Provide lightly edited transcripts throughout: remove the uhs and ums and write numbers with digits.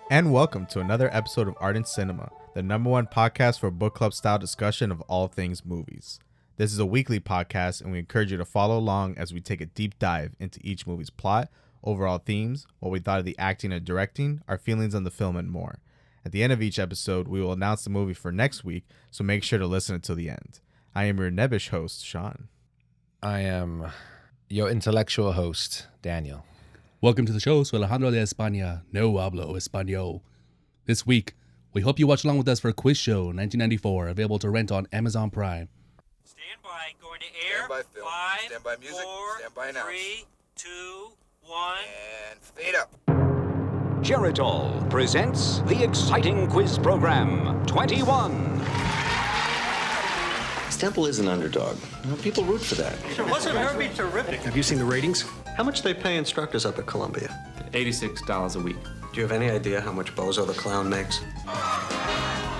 And welcome to another episode of Ardent Cinema, the #1 podcast for book club style discussion of all things movies. This is a weekly podcast, and we encourage you to follow along as we take a deep dive into each movie's plot, overall themes, what we thought of the acting and directing, our feelings on the film, and more. At the end of each episode, we will announce the movie for next week, so make sure to listen until the end. I am your nebbish host, Sean. I am your intellectual host, Daniel. Welcome to the show. Soy Alejandro de España. No hablo español. This week, we hope you watch along with us for Quiz Show 1994, available to rent on Amazon Prime. Stand by, going to air. Stand by, film. 5, Stand by, music. 4, Stand by, announce. 3, 2, 1. And fade up. Geritol presents the exciting quiz program, 21. Stempel is an underdog. You know, people root for that. Wasn't Herbie terrific? Have you seen the ratings? How much they pay instructors up at Columbia? $86 a week. Do you have any idea how much Bozo the Clown makes?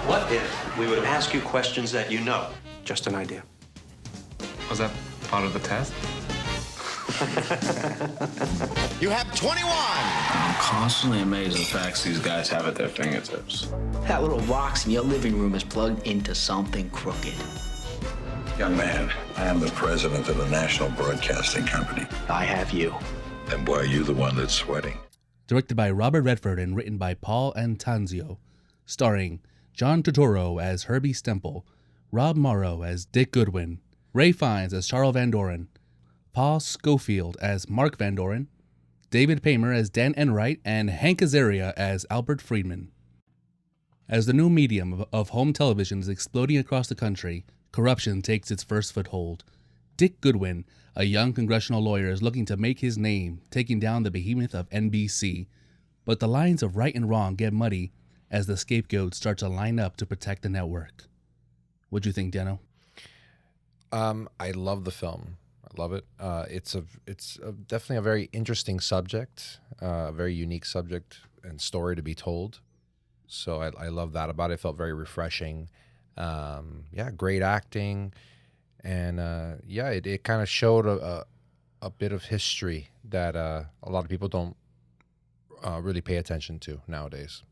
What if we would ask you questions that you know? Just an idea. Was that part of the test? You have 21. I'm constantly amazed at the facts these guys have at their fingertips. That little box in your living room is plugged into something crooked. Young man, I am the president of the National Broadcasting Company. I have you. And why are you the one that's sweating? Directed by Robert Redford and written by Paul Antanzio. Starring John Turturro as Herbie Stempel, Rob Morrow as Dick Goodwin, Ray Fiennes as Charles Van Doren, Paul Schofield as Mark Van Doren, David Paymer as Dan Enright, and Hank Azaria as Albert Friedman. As the new medium of home television is exploding across the country, corruption takes its first foothold. Dick Goodwin, a young congressional lawyer, is looking to make his name, taking down the behemoth of NBC. But the lines of right and wrong get muddy as the scapegoats start to line up to protect the network. What'd you think, Dano? I love the film. I love it. It's definitely a very interesting subject, a very unique subject and story to be told. So I love that about it. It felt very refreshing. Great acting, and it kind of showed a bit of history that a lot of people don't really pay attention to nowadays.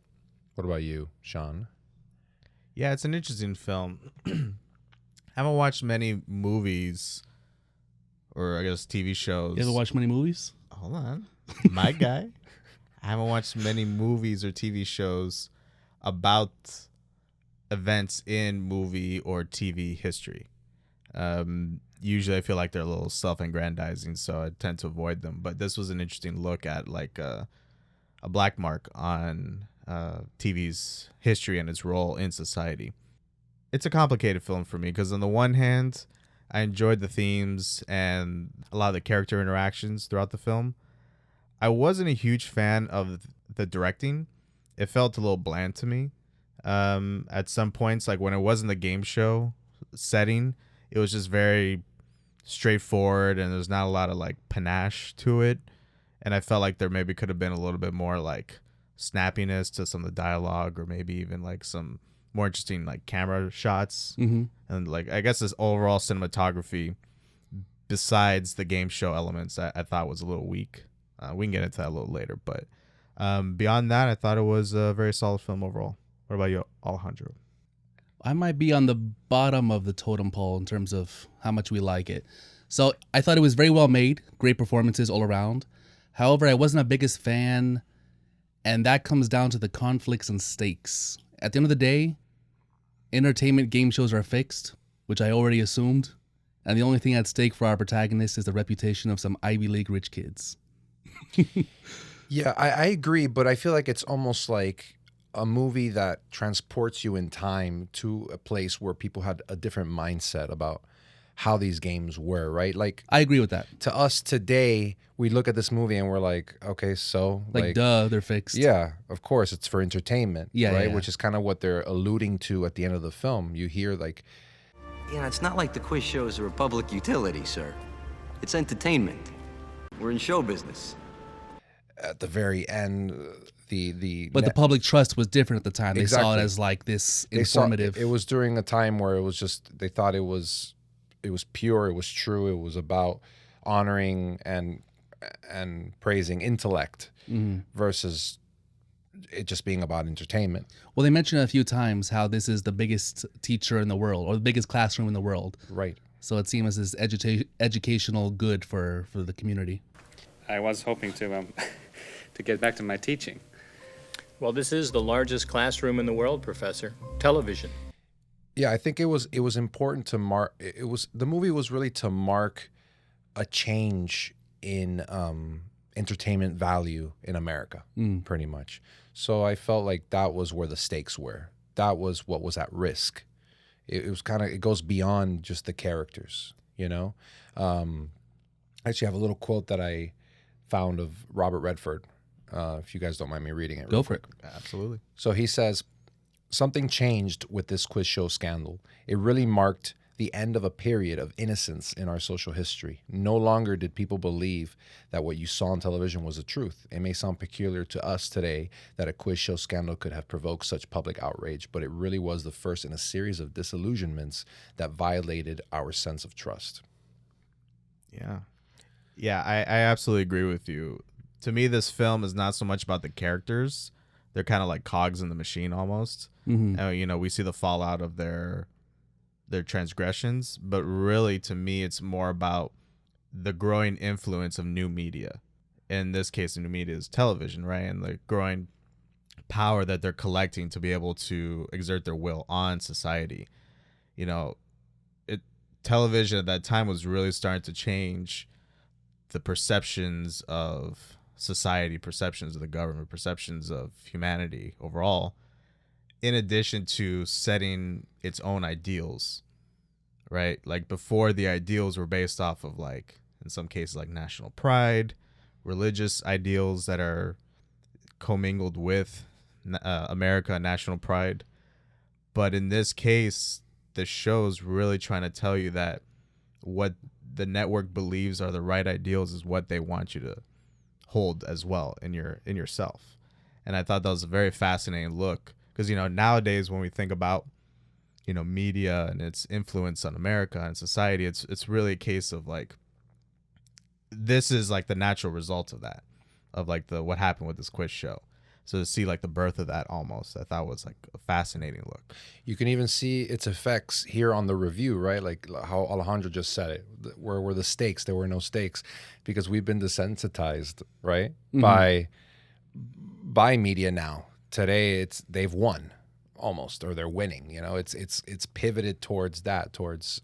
What about you, Sean? Yeah, it's an interesting film. I haven't watched many movies, or I guess TV shows. You ever watch many movies? Hold on. My guy. I haven't watched many movies or TV shows about events in movie or TV history. Usually I feel like they're a little self-aggrandizing, so I tend to avoid them. But this was an interesting look at like a black mark on TV's history and its role in society. It's a complicated film for me because on the one hand, I enjoyed the themes and a lot of the character interactions throughout the film. I wasn't a huge fan of the directing. It felt a little bland to me. At some points, like when it wasn't the game show setting, it was just very straightforward and there's not a lot of like panache to it. And I felt like there maybe could have been a little bit more like snappiness to some of the dialogue, or maybe even like some more interesting like camera shots. Mm-hmm. And like, I guess this overall cinematography, besides the game show elements, I thought was a little weak. We can get into that a little later, but beyond that, I thought it was a very solid film overall. What about you, Alejandro? I might be on the bottom of the totem pole in terms of how much we like it. So I thought it was very well made, great performances all around. However, I wasn't a biggest fan, and that comes down to the conflicts and stakes. At the end of the day, entertainment game shows are fixed, which I already assumed, and the only thing at stake for our protagonist is the reputation of some Ivy League rich kids. Yeah, I agree, but I feel like it's almost like a movie that transports you in time to a place where people had a different mindset about how these games were, right? Like, I agree with that. to us today, we look at this movie and we're like, okay, so Like duh, they're fixed. Yeah, of course, it's for entertainment, Yeah, right? yeah. Which is kind of what they're alluding to at the end of the film. You hear like, It's not like the quiz shows are a public utility, sir. It's entertainment. We're in show business. at the very end, But the public trust was different at the time. They saw Exactly. it as like this they saw- informative. it was during a time where it was just, they thought it was pure, it was true, it was about honoring and praising intellect versus it just being about entertainment. Well, they mentioned a few times how this is the biggest teacher in the world, or the biggest classroom in the world. Right. So it seems as educational good for the community. I was hoping to to get back to my teaching. Well, this is the largest classroom in the world, Professor. Television. Yeah, I think it was important to mark. The movie was really to mark a change in entertainment value in America, pretty much. So I felt like that was where the stakes were. That was what was at risk. It was it goes beyond just the characters, you know. I actually have a little quote that I found of Robert Redford. If you guys don't mind me reading it. Go for it. Absolutely. So he says, something changed with this quiz show scandal. It really marked the end of a period of innocence in our social history. No longer did people believe that what you saw on television was the truth. It may sound peculiar to us today that a quiz show scandal could have provoked such public outrage, but it really was the first in a series of disillusionments that violated our sense of trust. Yeah. Yeah, I absolutely agree with you. To me, this film is not so much about the characters. They're kind of like cogs in the machine almost. Mm-hmm. We see the fallout of their transgressions, but really to me it's more about the growing influence of new media. In this case, the new media is television, right? And the growing power that they're collecting to be able to exert their will on society. Television at that time was really starting to change the perceptions of society, perceptions of the government, perceptions of humanity overall, in addition to setting its own ideals, right? Like before, the ideals were based off of, like, in some cases, like national pride, religious ideals that are commingled with America, national pride. But in this case, the show's really trying to tell you that what the network believes are the right ideals is what they want you to hold as well in yourself. And I thought that was a very fascinating look, because nowadays when we think about media and its influence on America and society, it's really a case of like, this is like the natural result of that, of like what happened with this quiz show. So to see like the birth of that, almost, I thought was like a fascinating look. You can even see its effects here on the review, right? Like how Alejandro just said it. Where were the stakes? There were no stakes, because we've been desensitized, right? Mm-hmm. by media now. Today they've won almost, or they're winning. It's pivoted towards that, towards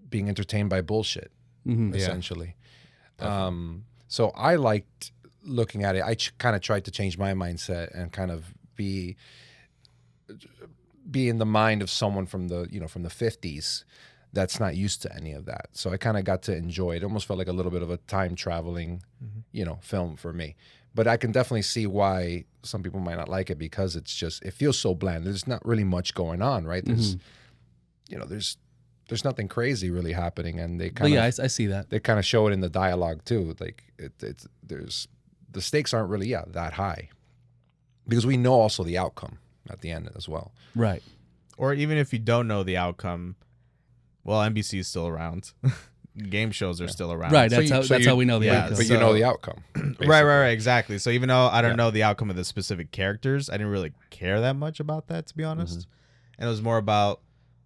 being entertained by bullshit, essentially. Yeah. So I liked looking at it. I kind of tried to change my mindset and kind of be in the mind of someone from the 50s that's not used to any of that. So I kind of got to enjoy it. It almost felt like a little bit of a time traveling, film for me. But I can definitely see why some people might not like it, because it feels so bland. There's not really much going on, right? There's there's nothing crazy really happening, and they kind of I see that. They kind of show it in the dialogue too. Like the stakes aren't really that high, because we know also the outcome at the end as well. Right. Or even if you don't know the outcome, well, NBC is still around. Game shows are still around. Right. That's how we know the outcome. But you know the outcome. Right. Exactly. So even though I don't know the outcome of the specific characters, I didn't really care that much about that, to be honest. And it was more about,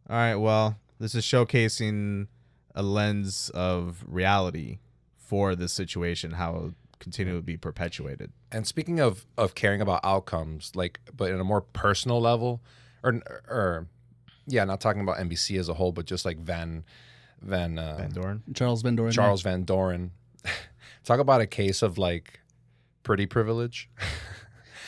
all right, well, this is showcasing a lens of reality for this situation, how it will continue to be perpetuated. And speaking of caring about outcomes, like, but in a more personal level, or not talking about NBC as a whole, but just like Van Doren. Charles Van Doren. Charles Van Doren. Talk about a case of like pretty privilege.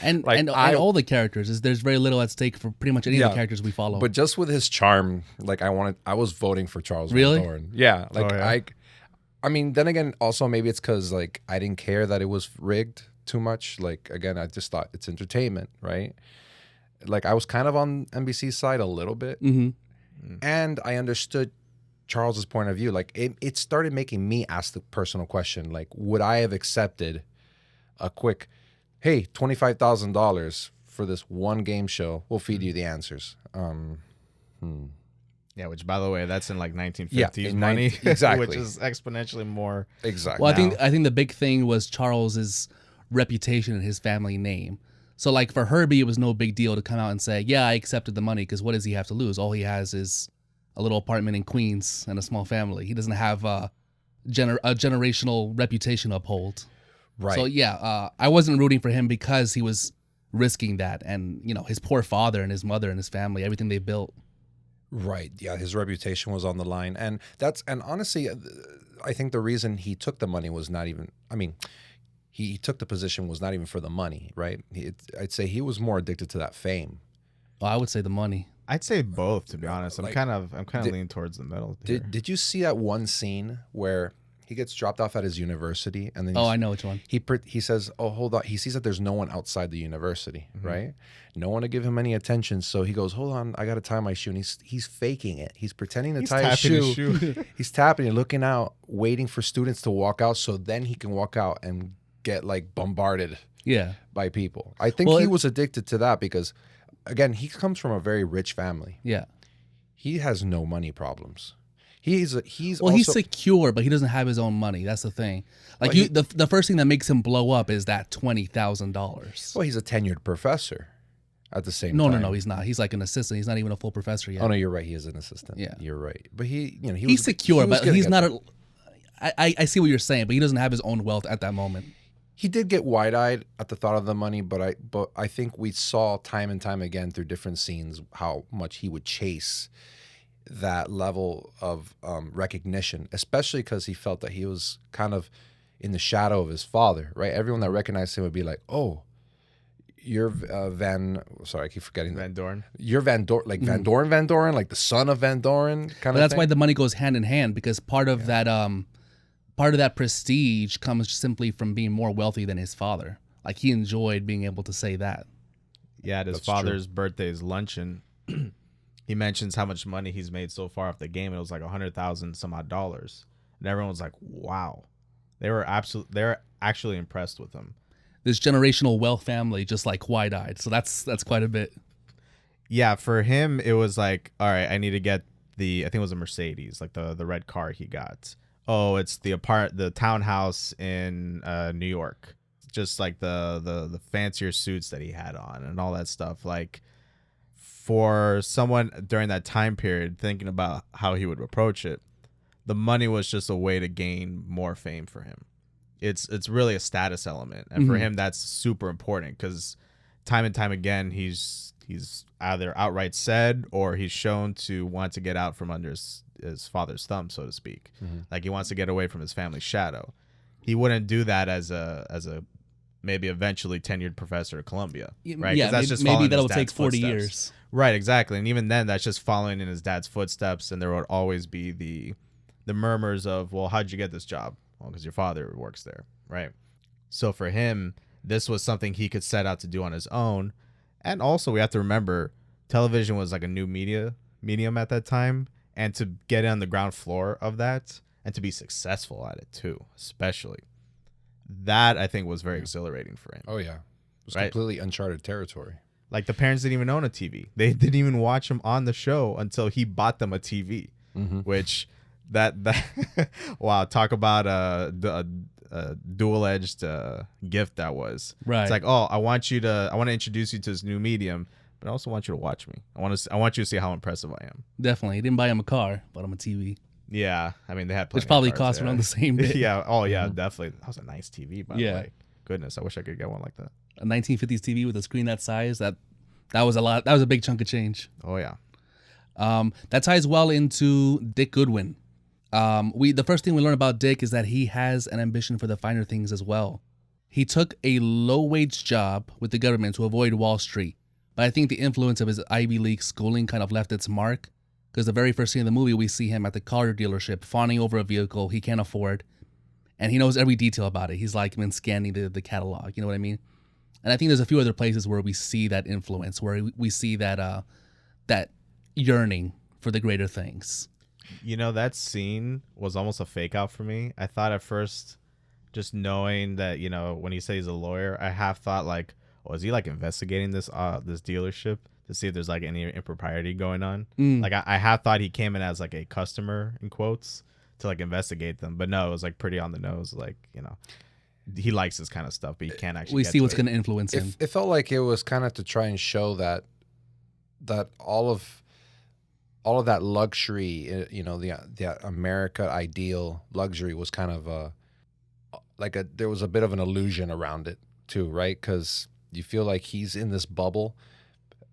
And all the characters, there's very little at stake for pretty much any of the characters we follow. But just with his charm, like I was voting for Charles really? Van Doren. Yeah, like I mean, then again, also maybe it's because like I didn't care that it was rigged too much. Like again, I just thought it's entertainment, right? Like I was kind of on NBC's side a little bit, and I understood Charles's point of view. Like it started making me ask the personal question, like, would I have accepted a quick, hey, $25,000 for this one game show? We'll feed you the answers. Yeah, which by the way, that's in like 1950s money, exactly, which is exponentially more. Exactly. Well, I think the big thing was Charles's reputation and his family name. So like for Herbie, it was no big deal to come out and say, yeah, I accepted the money, because what does he have to lose? All he has is a little apartment in Queens and a small family. He doesn't have a generational reputation to uphold. Right. So yeah, I wasn't rooting for him because he was risking that, and his poor father and his mother and his family, everything they built. Right. Yeah, his reputation was on the line, and honestly, I think the reason he took the money was not even. I mean, he took the position was not even for the money, right? I'd say he was more addicted to that fame. Well, I would say the money. I'd say both, to be honest. I'm kind of leaning towards the middle. Did you see that one scene where he gets dropped off at his university, and then I know which one. He says, "Oh, hold on." He sees that there's no one outside the university, right? No one to give him any attention. So he goes, "Hold on, I got to tie my shoe." And he's faking it. He's pretending to tie his shoe. He's tapping it, looking out, waiting for students to walk out, so then he can walk out and get like bombarded by people. I think he was addicted to that because, again, he comes from a very rich family. Yeah. He has no money problems. He's secure, but he doesn't have his own money. That's the thing. Like the first thing that makes him blow up is that $20,000. Well, he's a tenured professor at the same time. No, he's not. He's like an assistant. He's not even a full professor yet. Oh no, you're right. He is an assistant. Yeah, you're right. But he's secure, but he's not I see what you're saying, but he doesn't have his own wealth at that moment. He did get wide-eyed at the thought of the money, but I think we saw time and time again through different scenes how much he would chase that level of recognition, especially because he felt that he was kind of in the shadow of his father, right? Everyone that recognized him would be like, "Oh, you're I keep forgetting Van Doren. You're Van Doren, like Van Doren, like the son of Van Doren, kind but of. That's why the money goes hand in hand, because part of that prestige comes simply from being more wealthy than his father. Like he enjoyed being able to say that. Yeah, at his father's birthday's luncheon. He mentions how much money he's made so far off the game. It was like $100,000 some odd dollars, and everyone was like, "Wow!" They were actually impressed with him. This generational wealth family, just like wide-eyed. So that's quite a bit. Yeah, for him, it was like, all right, I need to get I think it was a Mercedes, like the red car he got. Oh, it's the townhouse in New York, just like the fancier suits that he had on and all that stuff, like. For someone during that time period thinking about how he would approach it, the money was just a way to gain more fame for him. It's really a status element, and for him that's super important because time and time again he's either outright said or he's shown to want to get out from under his father's thumb, so to speak. Like he wants to get away from his family's shadow. He wouldn't do that as a maybe eventually tenured professor at Columbia, right? Yeah, that's just maybe that'll take 40 years. Right, exactly. And even then, that's just following in his dad's footsteps, and there would always be the murmurs of, well, how'd you get this job? Well, because your father works there, right? So for him, this was something he could set out to do on his own. And also, we have to remember, television was like a new medium at that time, and to get on the ground floor of that, and to be successful at it too, especially. That, I think, was very exhilarating for him. Oh, yeah. It was completely uncharted territory. Like, the parents didn't even own a TV. They didn't even watch him on the show until he bought them a TV, which that wow, talk about a dual-edged gift that was. Right. It's like, oh, I want to introduce you to this new medium, but I also want you to watch me. I want you to see how impressive I am. Definitely. He didn't buy him a car, bought him a TV. Yeah, I mean, they had plenty which probably of cars, cost around the same bit. Yeah. Oh, yeah, definitely. That was a nice TV, by the way. Goodness, I wish I could get one like that. A 1950s TV with a screen that size, that was a lot. That was a big chunk of change. Oh, yeah. That ties well into Dick Goodwin. The first thing we learn about Dick is that he has an ambition for the finer things as well. He took a low-wage job with the government to avoid Wall Street, but I think the influence of his Ivy League schooling kind of left its mark, because the very first scene in the movie, we see him at the car dealership fawning over a vehicle he can't afford, and he knows every detail about it. He's like been scanning the catalog, you know what I mean? And I think there's a few other places where we see that influence, where we see that that yearning for the greater things. You know, that scene was almost a fake out for me. I thought at first, just knowing that, you know, when he says he's a lawyer, I half thought like, oh, is he like investigating this dealership to see if there's like any impropriety going on? Like I half thought he came in as like a customer in quotes to like investigate them, but no, it was like pretty on the nose, like, you know. he likes this kind of stuff, but he can't actually. We get see to what's it. going to influence him. It felt like it was kind of to try and show that all of that luxury, the America ideal luxury was kind of there was a bit of an illusion around it too, right? Because you feel like he's in this bubble,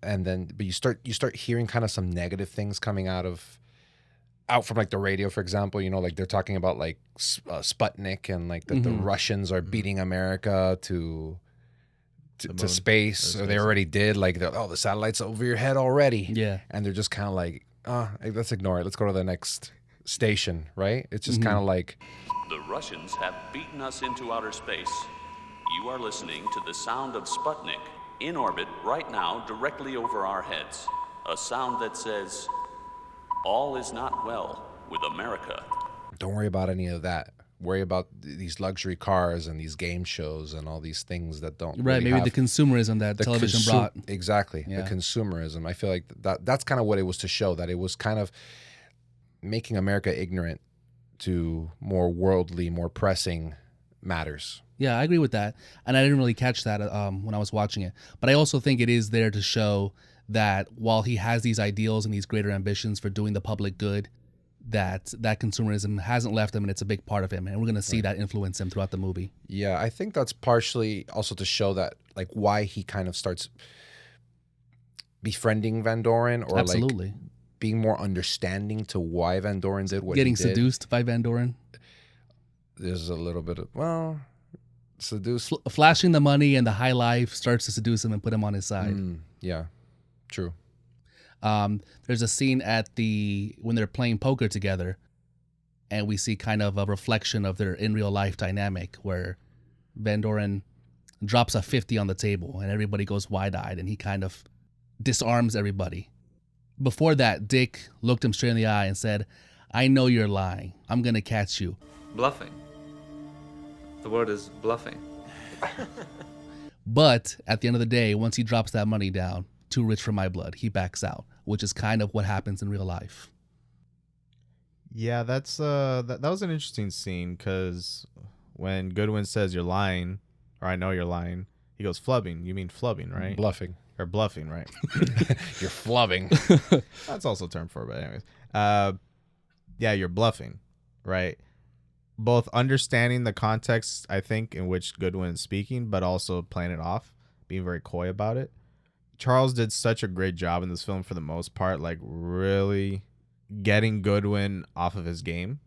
but you start hearing kind of some negative things coming out from like the radio, for example. Like they're talking about like Sputnik and like that the Russians are beating America to space, or they already did. Like, the satellite's over your head already. Yeah. And they're just kind of like, let's ignore it. Let's go to the next station, right? It's just kind of like, the Russians have beaten us into outer space. You are listening to the sound of Sputnik in orbit right now, directly over our heads. A sound that says, all is not well with America. Don't worry about any of that. Worry about these luxury cars and these game shows and all these things that don't Right, really maybe have the consumerism that television brought. Exactly, Yeah. the consumerism. I feel like that's kind of what it was to show, that it was kind of making America ignorant to more worldly, more pressing matters. Yeah, I agree with that. And I didn't really catch that when I was watching it. But I also think it is there to show that while he has these ideals and these greater ambitions for doing the public good, that consumerism hasn't left him, and it's a big part of him. And we're going to see that influence him throughout the movie. Yeah, I think that's partially also to show that, like, why he kind of starts befriending Van Doren, or Absolutely. like being more understanding to why Van Doren did what Getting he did. seduced by Van Doren. There's a little bit of, seduced. Flashing the money and the high life starts to seduce him and put him on his side. Yeah, true. There's a scene when they're playing poker together, and we see kind of a reflection of their in real life dynamic, where Van Doren drops a 50 on the table and everybody goes wide-eyed, and he kind of disarms everybody. Before that, Dick looked him straight in the eye and said, "I know you're lying. I'm going to catch you." Bluffing. The word is bluffing. But at the end of the day, once he drops that money down, too rich for my blood, he backs out, which is kind of what happens in real life. Yeah, that's that was an interesting scene, because when Goodwin says you're lying, or I know you're lying, he goes, flubbing. You mean flubbing, right? Bluffing. Or bluffing, right? You're flubbing. That's also a term for it, but anyways. Yeah, you're bluffing, right? Both understanding the context, I think, in which Goodwin is speaking, but also playing it off, being very coy about it. Charles did such a great job in this film for the most part, like really getting Goodwin off of his game.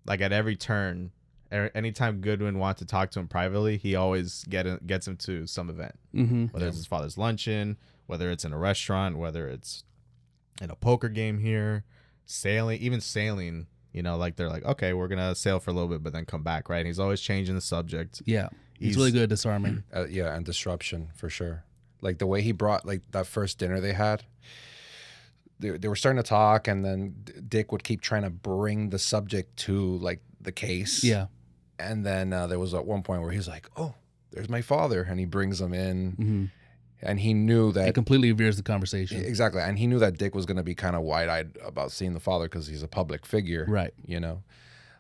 Like at every turn, anytime Goodwin wanted to talk to him privately, he always gets him to some event. Whether it's his father's luncheon, whether it's in a restaurant, whether it's in a poker game here, sailing, like they're like, okay, we're going to sail for a little bit, but then come back, right? And he's always changing the subject. Yeah, he's really good at disarming. And disruption, for sure. Like the way he brought, like that first dinner they had, they were starting to talk, and then Dick would keep trying to bring the subject to like the case. Yeah. And then there was at one point where he's like, "Oh, there's my father," and he brings him in, and he knew that it completely veers the conversation. Exactly, and he knew that Dick was going to be kind of wide-eyed about seeing the father because he's a public figure, right?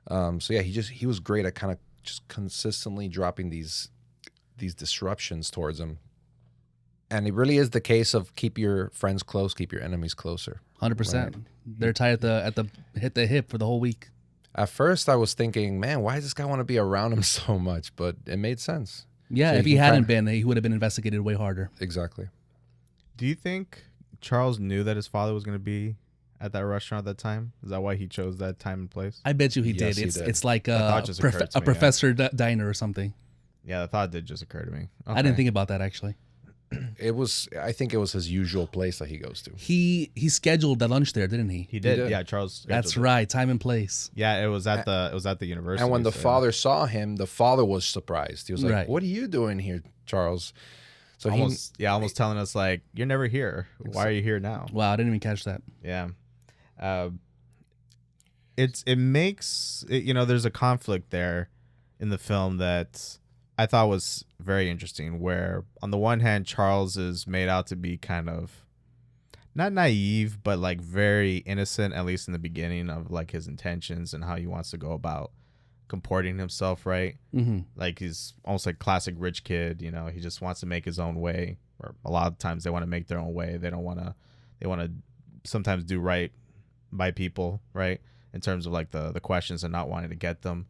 So yeah, he was great at kind of just consistently dropping these disruptions towards him. And it really is the case of keep your friends close, keep your enemies closer. 100%. Right? They're tied at the hip for the whole week. At first, I was thinking, man, why does this guy want to be around him so much? But it made sense. Yeah, So if he hadn't been, he would have been investigated way harder. Exactly. Do you think Charles knew that his father was going to be at that restaurant at that time? Is that why he chose that time and place? I bet you he Yes, did. he It's did. it's like That a, thought just occurred to me, professor diner or something. Yeah, the thought did just occur to me. I didn't think about that actually. I think it was his usual place that he goes to. He scheduled the lunch there, didn't he? He did. did. Yeah, Charles. That's scheduled it. right, time and place. Yeah, it was at the university. And when the so, father saw him, the father was surprised. He was like, Right. "What are you doing here, Charles?" So almost telling us like, "You're never here. Why are you here now?" Wow, I didn't even catch that. Yeah. It makes there's a conflict there in the film that I thought was very interesting, where on the one hand Charles is made out to be kind of not naive, but like very innocent, at least in the beginning, of like his intentions and how he wants to go about comporting himself right. Mm-hmm. Like he's almost like classic rich kid. You know, he just wants to make his own way. Or a lot of times they want to make their own way. They don't want to. They want to sometimes do right by people, right? In terms of like the questions and not wanting to get them.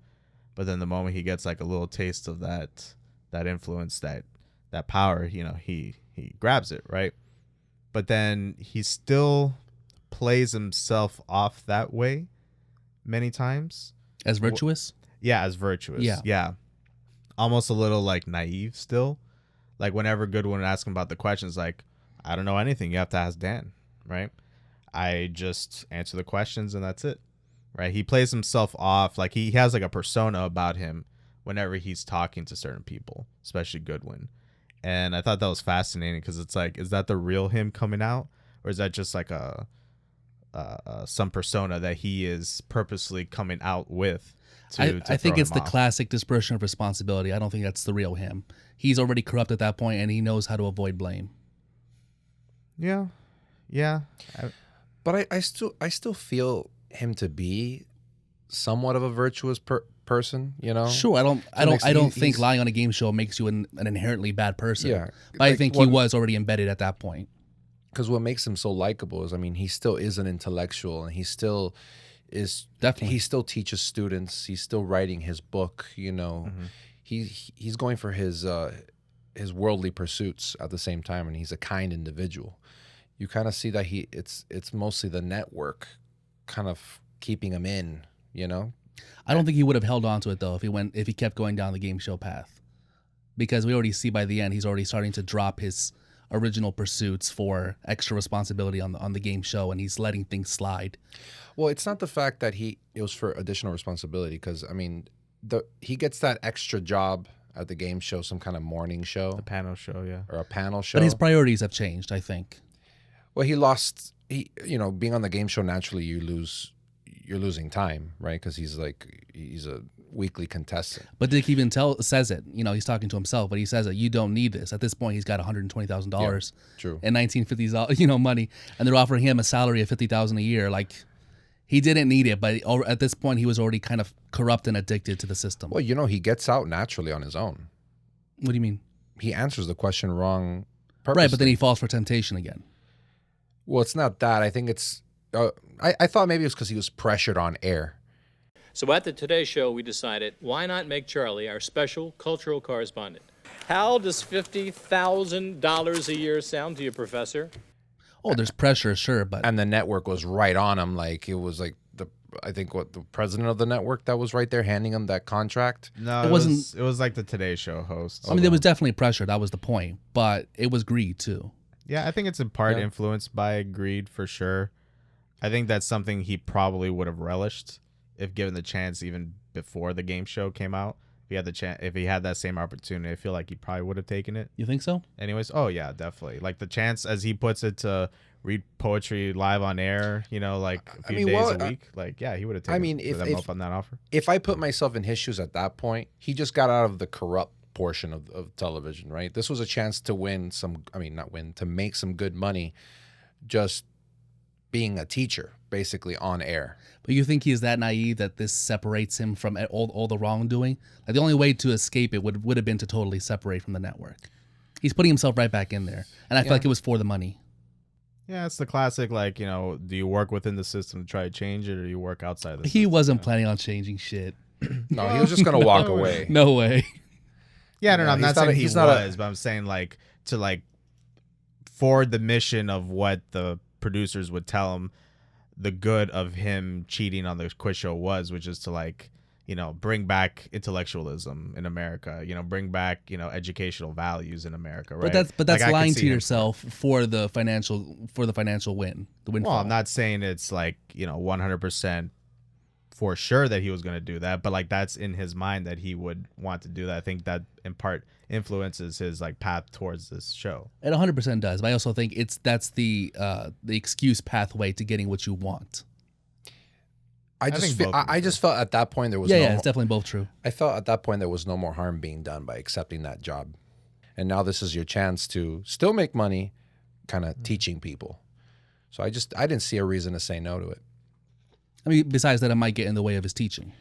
But then the moment he gets like a little taste of that influence, that power, you know, he grabs it, right? But then he still plays himself off that way many times. As virtuous? Yeah, as virtuous. Yeah. Yeah. Almost a little like naive still. Like whenever Goodwin would ask him about the questions, like, I don't know anything. You have to ask Dan, right? I just answer the questions and that's it, right? He plays himself off. Like he has like a persona about him whenever he's talking to certain people, especially Goodwin. And I thought that was fascinating because it's like, is that the real him coming out? Or is that just like some persona that he is purposely coming out with? I think it's the classic dispersion of responsibility. I don't think that's the real him. He's already corrupt at that point, and he knows how to avoid blame. Yeah. But I still feel him to be somewhat of a virtuous person, you know. Sure, I don't think lying on a game show makes you an inherently bad person. Yeah, but I think he was already embedded at that point. Because what makes him so likable is, I mean, he still is an intellectual, and he still is definitely. He still teaches students. He's still writing his book. You know, he's going for his worldly pursuits at the same time, and he's a kind individual. You kind of see that it's mostly the network kind of keeping him in. You know, I don't think he would have held on to it though if he kept going down the game show path, because we already see by the end he's already starting to drop his original pursuits for extra responsibility on the game show, and he's letting things slide. Well, it's not the fact that it was for additional responsibility, because I mean, he gets that extra job at the game show, some kind of morning show, a panel show, yeah, or a panel show. But his priorities have changed, I think. Well, you know, being on the game show, naturally you're losing time, right? Because he's a weekly contestant. But Dick even says it. You know, he's talking to himself, but he says that you don't need this. At this point, he's got $120,000 true. in 1950s, money, and they're offering him a salary of $50,000 a year. Like, he didn't need it, but at this point, he was already kind of corrupt and addicted to the system. Well, you know, he gets out naturally on his own. What do you mean? He answers the question wrong purposely. Right, but then he falls for temptation again. Well, it's not that. I think it's... I thought maybe it was because he was pressured on air. So at the Today Show, we decided, why not make Charlie our special cultural correspondent? How does $50,000 a year sound to you, Professor? Oh, there's pressure, sure, but... And the network was right on him. Like, it was like the president of the network that was right there handing him that contract. No, it wasn't. It was like the Today Show host. I mean, there was definitely pressure. That was the point. But it was greed, too. Yeah, I think it's in part influenced by greed, for sure. I think that's something he probably would have relished if given the chance, even before the game show came out. If he had the chance, if he had that same opportunity, I feel like he probably would have taken it. You think so? Anyways, oh yeah, definitely. Like the chance, as he puts it, to read poetry live on air, you know, like a few days a week. Like, yeah, he would have taken them up on that offer. If I put myself in his shoes at that point, he just got out of the corrupt portion of television, right? This was a chance to to make some good money, just being a teacher, basically on air. But you think he's that naive that this separates him from all the wrongdoing? Like, the only way to escape it would have been to totally separate from the network. He's putting himself right back in there, and I feel like it was for the money. Yeah, it's the classic, like, you know, do you work within the system to try to change it, or do you work outside the system? He wasn't planning on changing shit. No, he was just going to walk away. No way. Yeah, no, I'm not saying he was, but I'm saying, like, to, like, forward the mission of what the producers would tell him the good of him cheating on the quiz show was, which is to, like, you know, bring back intellectualism in America, you know, bring back, you know, educational values in America, right? But that's lying to yourself for the financial win, the windfall. Well, I'm not saying it's like, you know, 100% for sure that he was going to do that, but like that's in his mind that he would want to do that. I think that in part influences his like path towards this show. It 100% does, but I also think that's the excuse pathway to getting what you want. I just felt at that point there was it's definitely both true. I felt at that point there was no more harm being done by accepting that job, and now this is your chance to still make money, kind of teaching people. So I didn't see a reason to say no to it. I mean, besides that, it might get in the way of his teaching.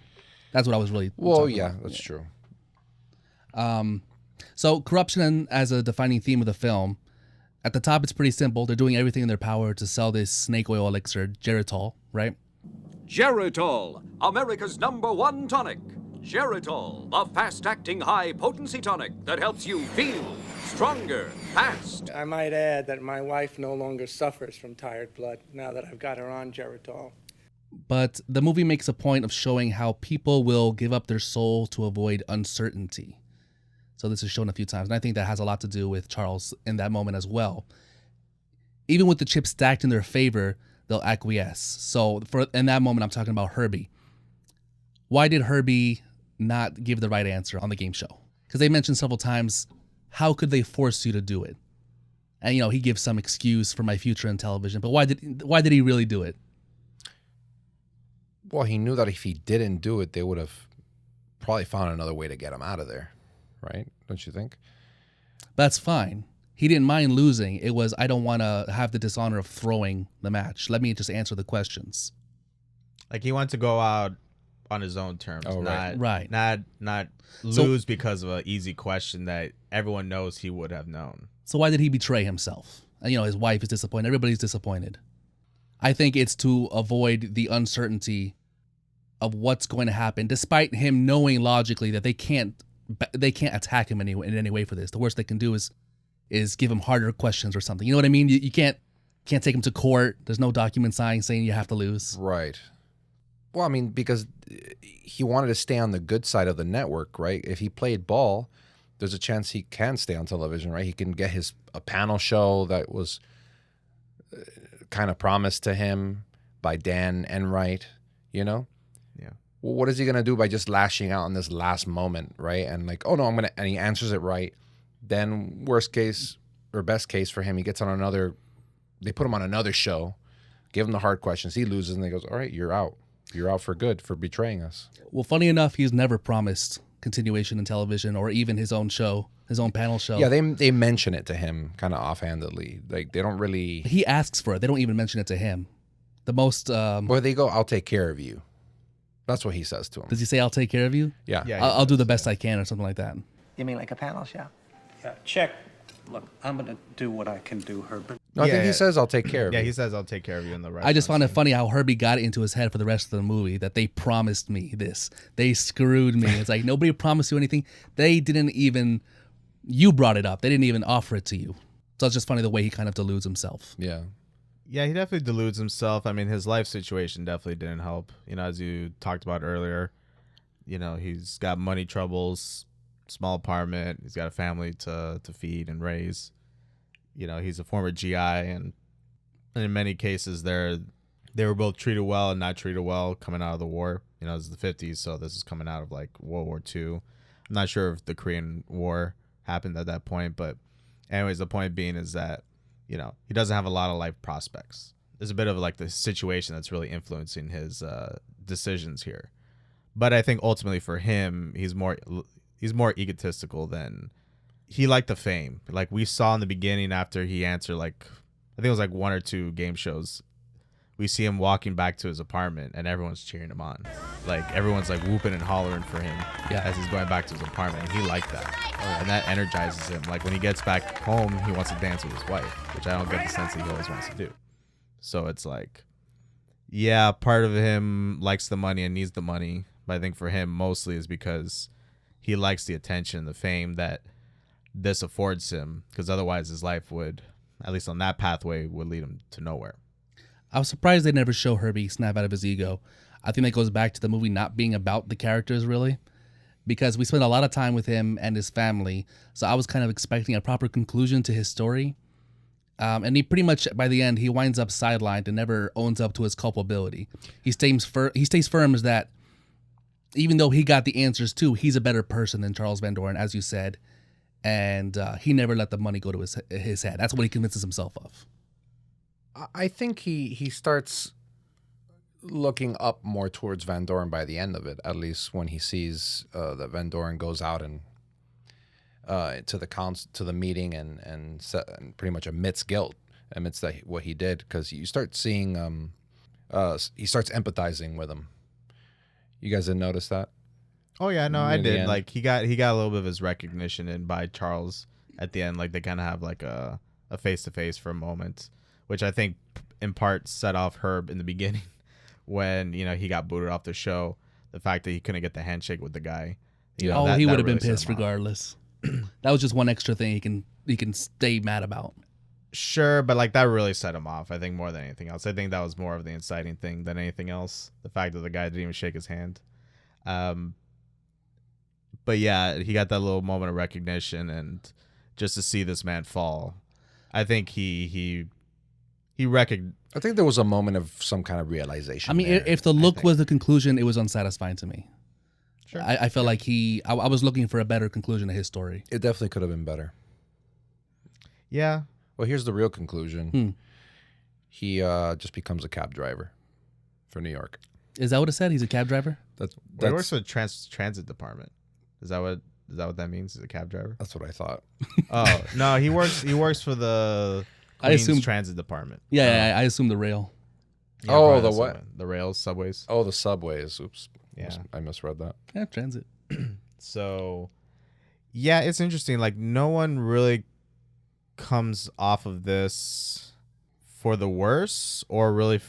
That's what I was really. Well, yeah, that's true. So corruption as a defining theme of the film. At the top, it's pretty simple. They're doing everything in their power to sell this snake oil elixir, Geritol, right? Geritol, America's #1 tonic. Geritol, the fast-acting high-potency tonic that helps you feel stronger, fast. I might add that my wife no longer suffers from tired blood now that I've got her on Geritol. But the movie makes a point of showing how people will give up their soul to avoid uncertainty. So this is shown a few times, and I think that has a lot to do with Charles in that moment as well. Even with the chips stacked in their favor, they'll acquiesce. So in that moment, I'm talking about Herbie. Why did Herbie not give the right answer on the game show? Because they mentioned several times, how could they force you to do it? And he gives some excuse for my future in television, but why did he really do it? Well, he knew that if he didn't do it, they would have probably found another way to get him out of there, right? Don't you think? That's fine. He didn't mind losing. It was, I don't want to have the dishonor of throwing the match. Let me just answer the questions. Like he wanted to go out on his own terms, right. not lose because of an easy question that everyone knows he would have known. So why did he betray himself? And his wife is disappointed. Everybody's disappointed. I think it's to avoid the uncertainty of what's going to happen, despite him knowing logically that they can't attack him in any way for this. The worst they can do is give him harder questions or something. You know what I mean? You can't take him to court. There's no document saying you have to lose. Right. Well, I mean, because he wanted to stay on the good side of the network, right? If he played ball, there's a chance he can stay on television, right? He can get a panel show that was kind of promised to him by Dan Enright, Yeah. Well, what is he going to do by just lashing out in this last moment, right? And like, oh no, and he answers it right. Then worst case or best case for him, he gets on they put him on another show, give him the hard questions. He loses and he goes, all right, you're out. You're out for good for betraying us. Well, funny enough, he's never promised continuation in television or even his own show, his own panel show. Yeah, they mention it to him kind of offhandedly. Like they don't really. He asks for it. They don't even mention it to him. The most. Or they go, I'll take care of you. That's what he says to him. Does he say, I'll take care of you? Yeah. I'll do the best I can or something like that. You mean like a panel show? Yeah, check. Look, I'm going to do what I can do, Herbert. No, I think he says, I'll take care of you. Yeah, he says, I'll take care of you in the rest. I just found it funny how Herbie got it into his head for the rest of the movie that they promised me this. They screwed me. It's like, nobody promised you anything. They didn't even, you brought it up. They didn't even offer it to you. So it's just funny the way he kind of deludes himself. Yeah. Yeah, he definitely deludes himself. I mean, his life situation definitely didn't help. As you talked about earlier, he's got money troubles, small apartment. He's got a family to feed and raise. He's a former GI, and in many cases, they were both treated well and not treated well coming out of the war. It's the 50s, so this is coming out of like World War II. I'm not sure if the Korean War happened at that point, but anyways, the point being is that he doesn't have a lot of life prospects. There's a bit of like the situation that's really influencing his decisions here. But I think ultimately for him, he's more egotistical than he liked the fame. Like we saw in the beginning after he answered I think it was like one or two game shows. We see him walking back to his apartment and everyone's cheering him on. Like everyone's like whooping and hollering for him as he's going back to his apartment. And he liked that. And that energizes him. Like when he gets back home, he wants to dance with his wife, which I don't get the sense that he always wants to do. So it's like, yeah, part of him likes the money and needs the money. But I think for him mostly is because he likes the attention, the fame that this affords him. Because otherwise his life would, at least on that pathway, would lead him to nowhere. I was surprised they never show Herbie snap out of his ego. I think that goes back to the movie not being about the characters, really. Because we spent a lot of time with him and his family, so I was kind of expecting a proper conclusion to his story. And he pretty much, by the end, he winds up sidelined and never owns up to his culpability. He stays firm as that, even though he got the answers too, he's a better person than Charles Van Doren, as you said. And he never let the money go to his head. That's what he convinces himself of. I think he starts looking up more towards Van Doren by the end of it, at least when he sees that Van Doren goes out and to the meeting and pretty much admits guilt, admits that what he did, because you start seeing he starts empathizing with him. You guys didn't notice that? Oh yeah, no, I near the did. end. Like he got a little bit of his recognition in by Charles at the end. Like they kind of have like a face to face for a moment, which I think in part set off Herb in the beginning when he got booted off the show. The fact that he couldn't get the handshake with the guy. He would have really been set pissed him off. regardless. That was just one extra thing he can stay mad about. Sure, but like that really set him off. I think more than anything else. I think that was more of the inciting thing than anything else. The fact that the guy didn't even shake his hand. But yeah, he got that little moment of recognition, and just to see this man fall, I think he recognized. I think there was a moment of some kind of realization. I mean, there, if the look was the conclusion, it was unsatisfying to me. Sure. I felt like I was looking for a better conclusion to his story. it definitely could have been better. Yeah, Well, here's the real conclusion. Hmm. He just becomes a cab driver for New York. Is that what it said? He's a cab driver? he works for the transit department. Is that what that means? He's a cab driver. That's what I thought. Oh no, he works for the I Queens assumed- transit department. Yeah, I assume the rail. Yeah, Oh, probably the that's what? The rails, subways. Oh, the subways. Oops. Yeah. I misread that. Yeah, transit. So, yeah, it's interesting. Like, no one really comes off of this for the worse, or really,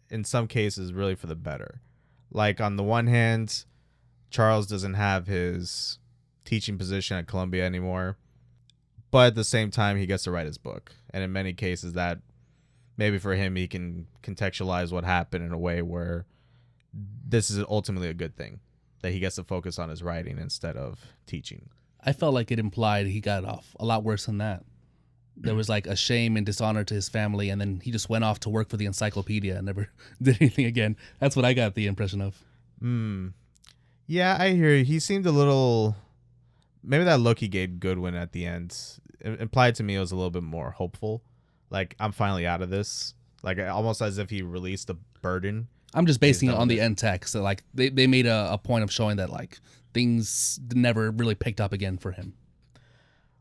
in some cases, really for the better. Like, on the one hand, Charles doesn't have his teaching position at Columbia anymore, but at the same time, he gets to write his book. And in many cases, that maybe for him, he can contextualize what happened in a way where this is ultimately a good thing, that he gets to focus on his writing instead of teaching. I felt like it implied he got off a lot worse than that. There was like a shame and dishonor to his family, and then he just went off to work for the encyclopedia and never did anything again. That's what I got the impression of. Yeah, I hear you. He seemed a little... Maybe that look he gave Goodwin at the end implied to me it was a little bit more hopeful. Like, I'm finally out of this. Like, almost as if he released a burden. I'm just basing it on the end text. So like they made a point of showing that like things never really picked up again for him.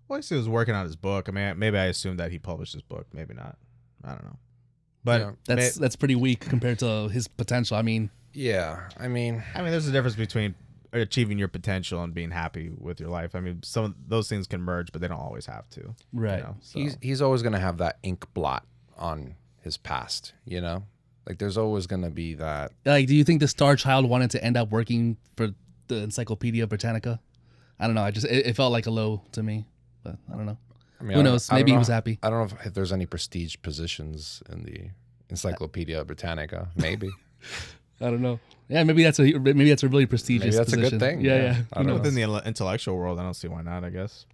Well, I guess he was working on his book. I mean, maybe I assumed that he published his book. Maybe not. I don't know. But Yeah. That's pretty weak compared to his potential. I mean, Yeah, I mean, there's a difference between achieving your potential and being happy with your life. I mean, some of those things can merge, but they don't always have to. right. So. he's always going to have that ink blot on his past, Like, there's always going to be that. Like, do you think the star child wanted to end up working for the Encyclopedia Britannica? I don't know. It felt like a low to me, but I don't know. I mean, Who knows? Maybe he was happy. I don't know if there's any prestige positions in the Encyclopedia Britannica. Maybe. I don't know. Yeah, maybe that's a really prestigious. Maybe that's position. a good thing. Yeah. I don't know. Within the intellectual world, I don't see why not, I guess.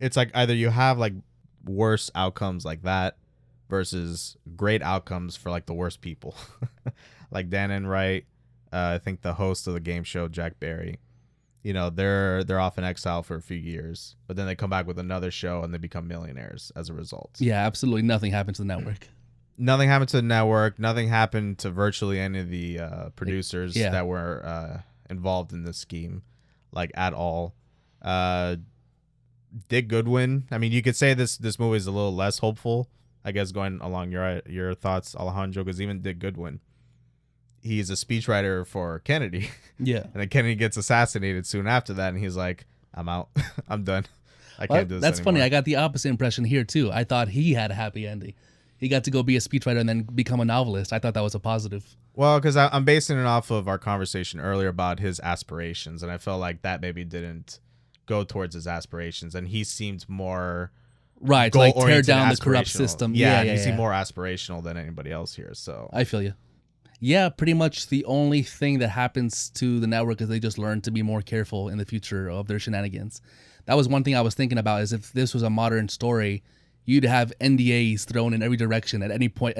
It's like either you have like worse outcomes like that versus great outcomes for like the worst people. Like Dan and Wright, I think the host of the game show, Jack Barry, they're off in exile for a few years, but then they come back with another show and they become millionaires as a result. Yeah, absolutely nothing happened to the network. Nothing happened to the network. Nothing happened to virtually any of the producers Yeah. that were involved in this scheme, like at all. Dick Goodwin. I mean, you could say this movie is a little less hopeful, I guess, going along your thoughts, Alejandro, because even Dick Goodwin, he's a speechwriter for Kennedy. Yeah. And then Kennedy gets assassinated soon after that, and he's like, I'm out. I'm done. I can't do this That's anymore. funny. I got the opposite impression here too. I thought he had a happy ending. He got to go be a speechwriter and then become a novelist. I thought that was a positive. Well, because I'm basing it off of our conversation earlier about his aspirations, and I felt like that maybe didn't go towards his aspirations, and he seemed more Right, to like tear goal-oriented, down the corrupt aspirational. system. Yeah, Yeah, he seemed yeah. more aspirational than anybody else here. So I feel you. Yeah, pretty much the only thing that happens to the network is they just learn to be more careful in the future of their shenanigans. That was one thing I was thinking about, is if this was a modern story, you'd have NDAs thrown in every direction at every point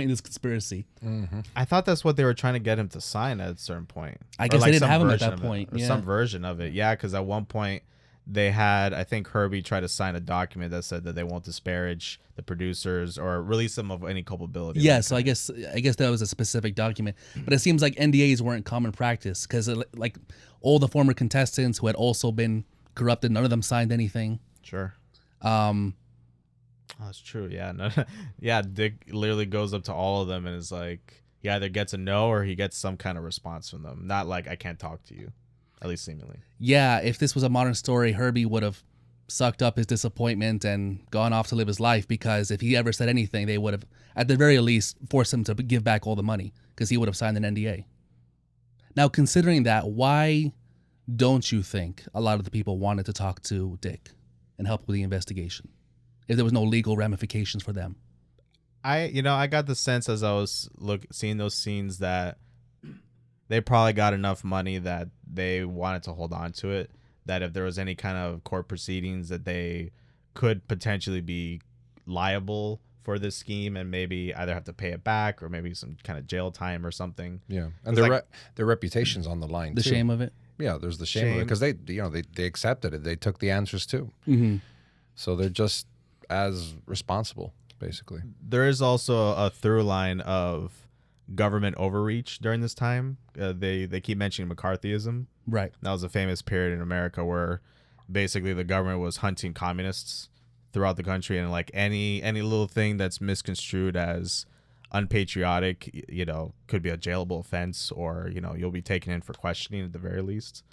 in this conspiracy. Mm-hmm. I thought that's what they were trying to get him to sign at a certain point. I guess they didn't some have him at version that of it, point, or yeah. some version of it. Yeah, because at one point they had, I think Herbie tried to sign a document that said that they won't disparage the producers or release them of any culpability. Yeah, so I guess that was a specific document, but it seems like NDAs weren't common practice because like all the former contestants who had also been corrupted, none of them signed anything. Sure. That's true. Yeah. No, yeah. Dick literally goes up to all of them and is like, he either gets a no or he gets some kind of response from them. Not like, I can't talk to you. at least seemingly. Yeah, if this was a modern story, Herbie would have sucked up his disappointment and gone off to live his life, because if he ever said anything, they would have, at the very least, forced him to give back all the money, because he would have signed an NDA. Now, considering that, why don't you think a lot of the people wanted to talk to Dick and help with the investigation if there was no legal ramifications for them? I got the sense as I was seeing those scenes that they probably got enough money that they wanted to hold on to it, that if there was any kind of court proceedings that they could potentially be liable for this scheme and maybe either have to pay it back or maybe some kind of jail time or something. Yeah, and their reputation's on the line. The too. shame of it. Yeah, there's the shame of it because they accepted it. They took the answers too. Mm-hmm. So they're just as responsible, basically. There is also a through line of government overreach during this time. They keep mentioning McCarthyism. Right. That was a famous period in America where basically the government was hunting communists throughout the country, and like any little thing that's misconstrued as unpatriotic, could be a jailable offense, or you'll be taken in for questioning at the very least.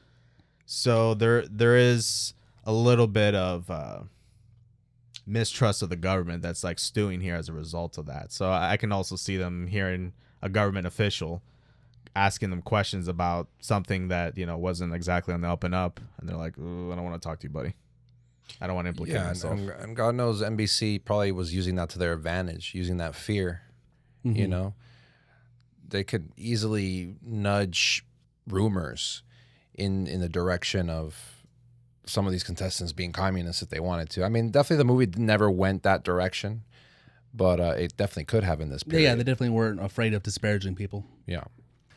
So there is a little bit of mistrust of the government that's like stewing here as a result of that. So I can also see them hearing a government official asking them questions about something that wasn't exactly on the up and up, and they're like, "Ooh, I don't want to talk to you, buddy. I don't want to implicate myself." And God knows NBC probably was using that to their advantage, using that fear. Mm-hmm. They could easily nudge rumors in the direction of some of these contestants being communists if they wanted to. I mean, definitely the movie never went that direction, but it definitely could have in this period. Yeah, they definitely weren't afraid of disparaging people. Yeah.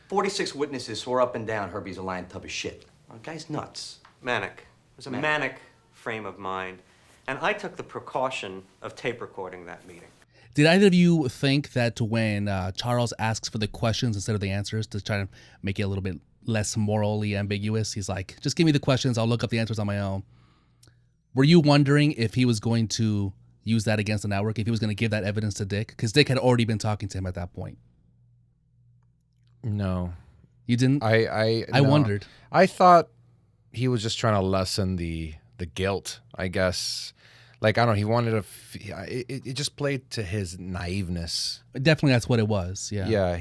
46 witnesses swore up and down Herbie's a lying tub of shit. The guy's nuts. Manic. It was a manic frame of mind. And I took the precaution of tape recording that meeting. Did either of you think that when Charles asks for the questions instead of the answers to try to make it a little bit less morally ambiguous, he's like, just give me the questions, I'll look up the answers on my own. Were you wondering if he was going to use that against the network, if he was going to give that evidence to Dick? Because Dick had already been talking to him at that point. No. You didn't? I wondered. I thought he was just trying to lessen the guilt, I guess. Like, I don't know, he wanted to... It just played to his naiveness. Definitely that's what it was, yeah. Yeah,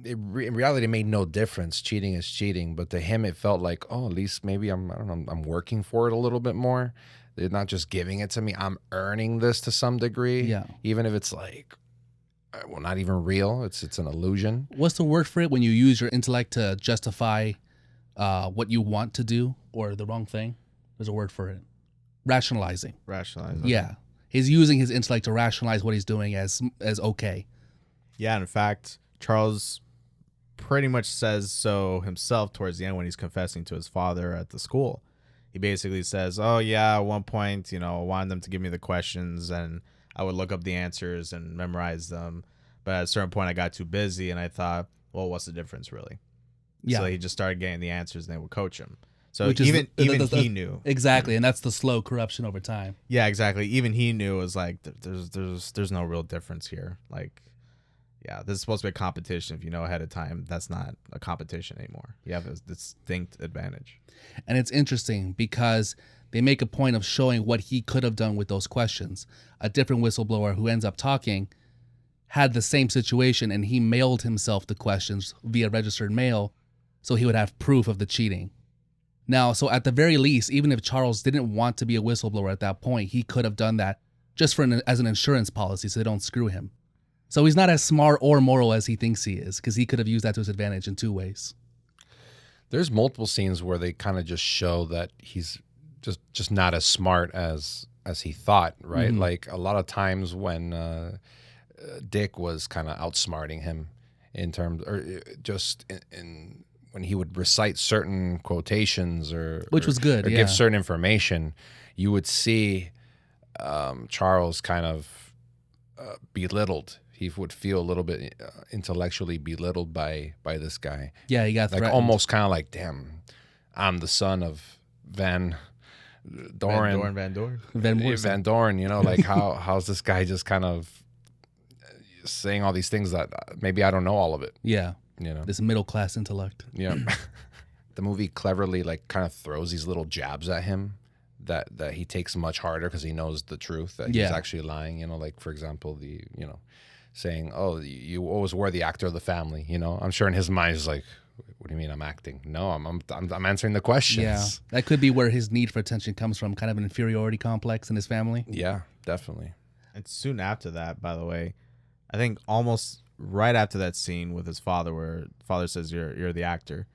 in reality, it made no difference. Cheating is cheating. But to him, it felt like, oh, at least maybe I'm working for it a little bit more. They're not just giving it to me. I'm earning this to some degree. Yeah. Even if it's like, well, not even real. It's an illusion. What's the word for it when you use your intellect to justify what you want to do or the wrong thing? There's a word for it. Rationalizing. Rationalizing. Yeah. He's using his intellect to rationalize what he's doing as okay. Yeah, in fact, Charles pretty much says so himself towards the end when he's confessing to his father at the school. He basically says, oh, yeah, at one point, I wanted them to give me the questions and I would look up the answers and memorize them. But at a certain point, I got too busy and I thought, well, what's the difference really? Yeah. So he just started getting the answers and they would coach him. So even he knew. Exactly, and that's the slow corruption over time. Yeah, exactly. Even he knew it was like, there's no real difference here. Like, yeah, this is supposed to be a competition. If you know ahead of time, that's not a competition anymore. You have a distinct advantage. And it's interesting because they make a point of showing what he could have done with those questions. A different whistleblower who ends up talking had the same situation, and he mailed himself the questions via registered mail so he would have proof of the cheating. Now, so at the very least, even if Charles didn't want to be a whistleblower at that point, he could have done that just as an insurance policy so they don't screw him. So he's not as smart or moral as he thinks he is, because he could have used that to his advantage in two ways. There's multiple scenes where they kind of just show that he's just not as smart as he thought, right? Mm-hmm. Like a lot of times when Dick was kind of outsmarting him in terms, or just in when he would recite certain quotations which was good, or yeah. give certain information, you would see Charles kind of belittled. He would feel a little bit intellectually belittled by this guy. Yeah, he got like threatened. almost kind of like, damn, I'm the son of Van Doren. Van Doren, like how's this guy just kind of saying all these things that maybe I don't know all of it. Yeah. This middle class intellect. Yeah. the movie cleverly like kind of throws these little jabs at him that he takes much harder because he knows the truth that he's actually lying. You know, like for example, saying, "Oh, you always were the actor of the family." You know, I'm sure in his mind he's like, "What do you mean I'm acting? No, I'm answering the questions." Yeah, that could be where his need for attention comes from, kind of an inferiority complex in his family. Yeah, definitely. And soon after that, by the way, I think almost right after that scene with his father, where father says, "You're the actor,"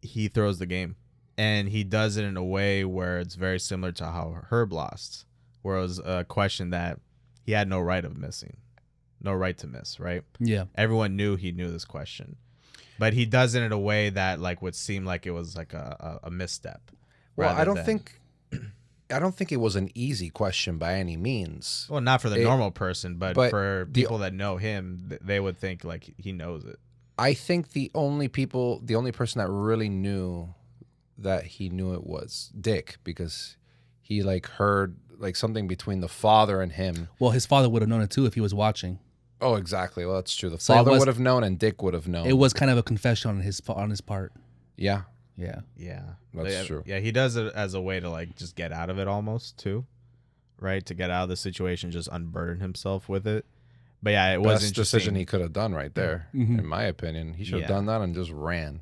he throws the game, and he does it in a way where it's very similar to how Herb lost, where it was a question that he had no right of missing, no right to miss. Right? Yeah. Everyone knew he knew this question, but he does it in a way that like would seem like it was like a misstep. Well, I don't think it was an easy question by any means. Well, not for the normal person, but for people that know him, they would think like he knows it. I think the only person that really knew that he knew it was Dick, because he like heard like something between the father and him. Well, his father would have known it too if he was watching. Oh, exactly. Well, that's true. The father would have known, and Dick would have known. It was kind of a confession on his part. Yeah. Yeah. That's true. Yeah, he does it as a way to like just get out of it almost too, right? To get out of the situation, just unburden himself with it. But yeah, it was best decision he could have done right there, in my opinion. He should have done that and just ran.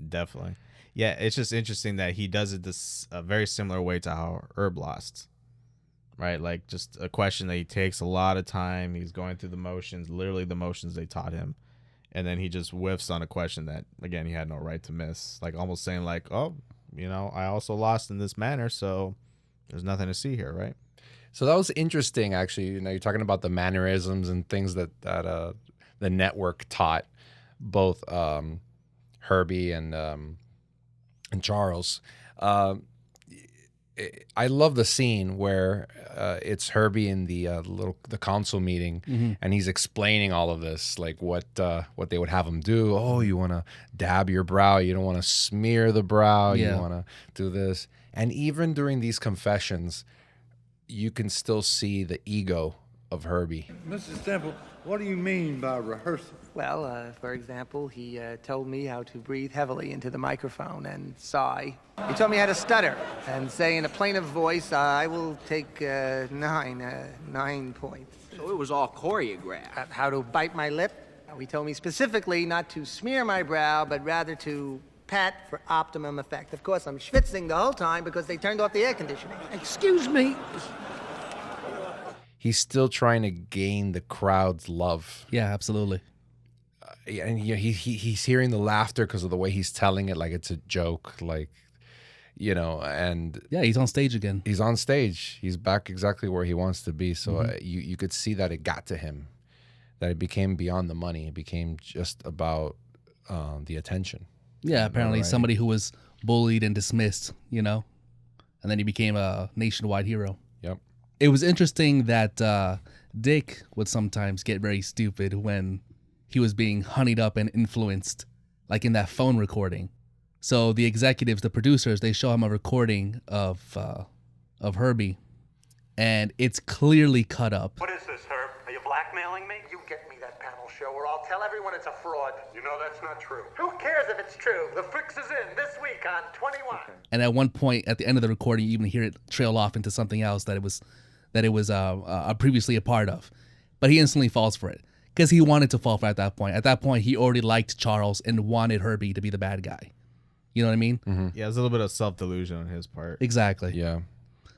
Definitely. Yeah, it's just interesting that he does it a very similar way to how Herb lost. Right? Like just a question that he takes a lot of time. He's going through the motions, literally the motions they taught him. And then he just whiffs on a question that, again, he had no right to miss. Like almost saying like, oh, I also lost in this manner, so there's nothing to see here, right? So that was interesting, actually. You're talking about the mannerisms and things that the network taught both Herbie and Charles. I love the scene where it's Herbie in the council meeting, and he's explaining all of this, like what they would have him do. Oh, you want to dab your brow, you don't want to smear the brow, you want to do this. And even during these confessions, you can still see the ego of Herbie. Mrs. Stempel, what do you mean by rehearsal? Well, for example, he told me how to breathe heavily into the microphone and sigh. He taught me how to stutter and say in a plaintive voice, I will take 9 points. So it was all choreographed. How to bite my lip. He told me specifically not to smear my brow, but rather to pat for optimum effect. Of course, I'm schwitzing the whole time because they turned off the air conditioning. Excuse me. He's still trying to gain the crowd's love. Yeah, absolutely. And he's hearing the laughter because of the way he's telling it, like it's a joke, like, and yeah, he's on stage again. He's on stage. He's back exactly where he wants to be. So you could see that it got to him, that it became beyond the money. It became just about the attention. Yeah, apparently somebody who was bullied and dismissed, and then he became a nationwide hero. Yep. It was interesting that Dick would sometimes get very stupid when he was being honeyed up and influenced, like in that phone recording. So the executives, the producers, they show him a recording of Herbie, and it's clearly cut up. What is this, Herb? Are you blackmailing me? You get me that panel show or I'll tell everyone it's a fraud. You know that's not true. Who cares if it's true? The fix is in this week on 21. And at one point, at the end of the recording, you even hear it trail off into something else that it was previously a part of. But he instantly falls for it because he wanted to fall for it at that point. At that point, he already liked Charles and wanted Herbie to be the bad guy. You know what I mean? Mm-hmm. Yeah, there's a little bit of self-delusion on his part. Exactly. Yeah.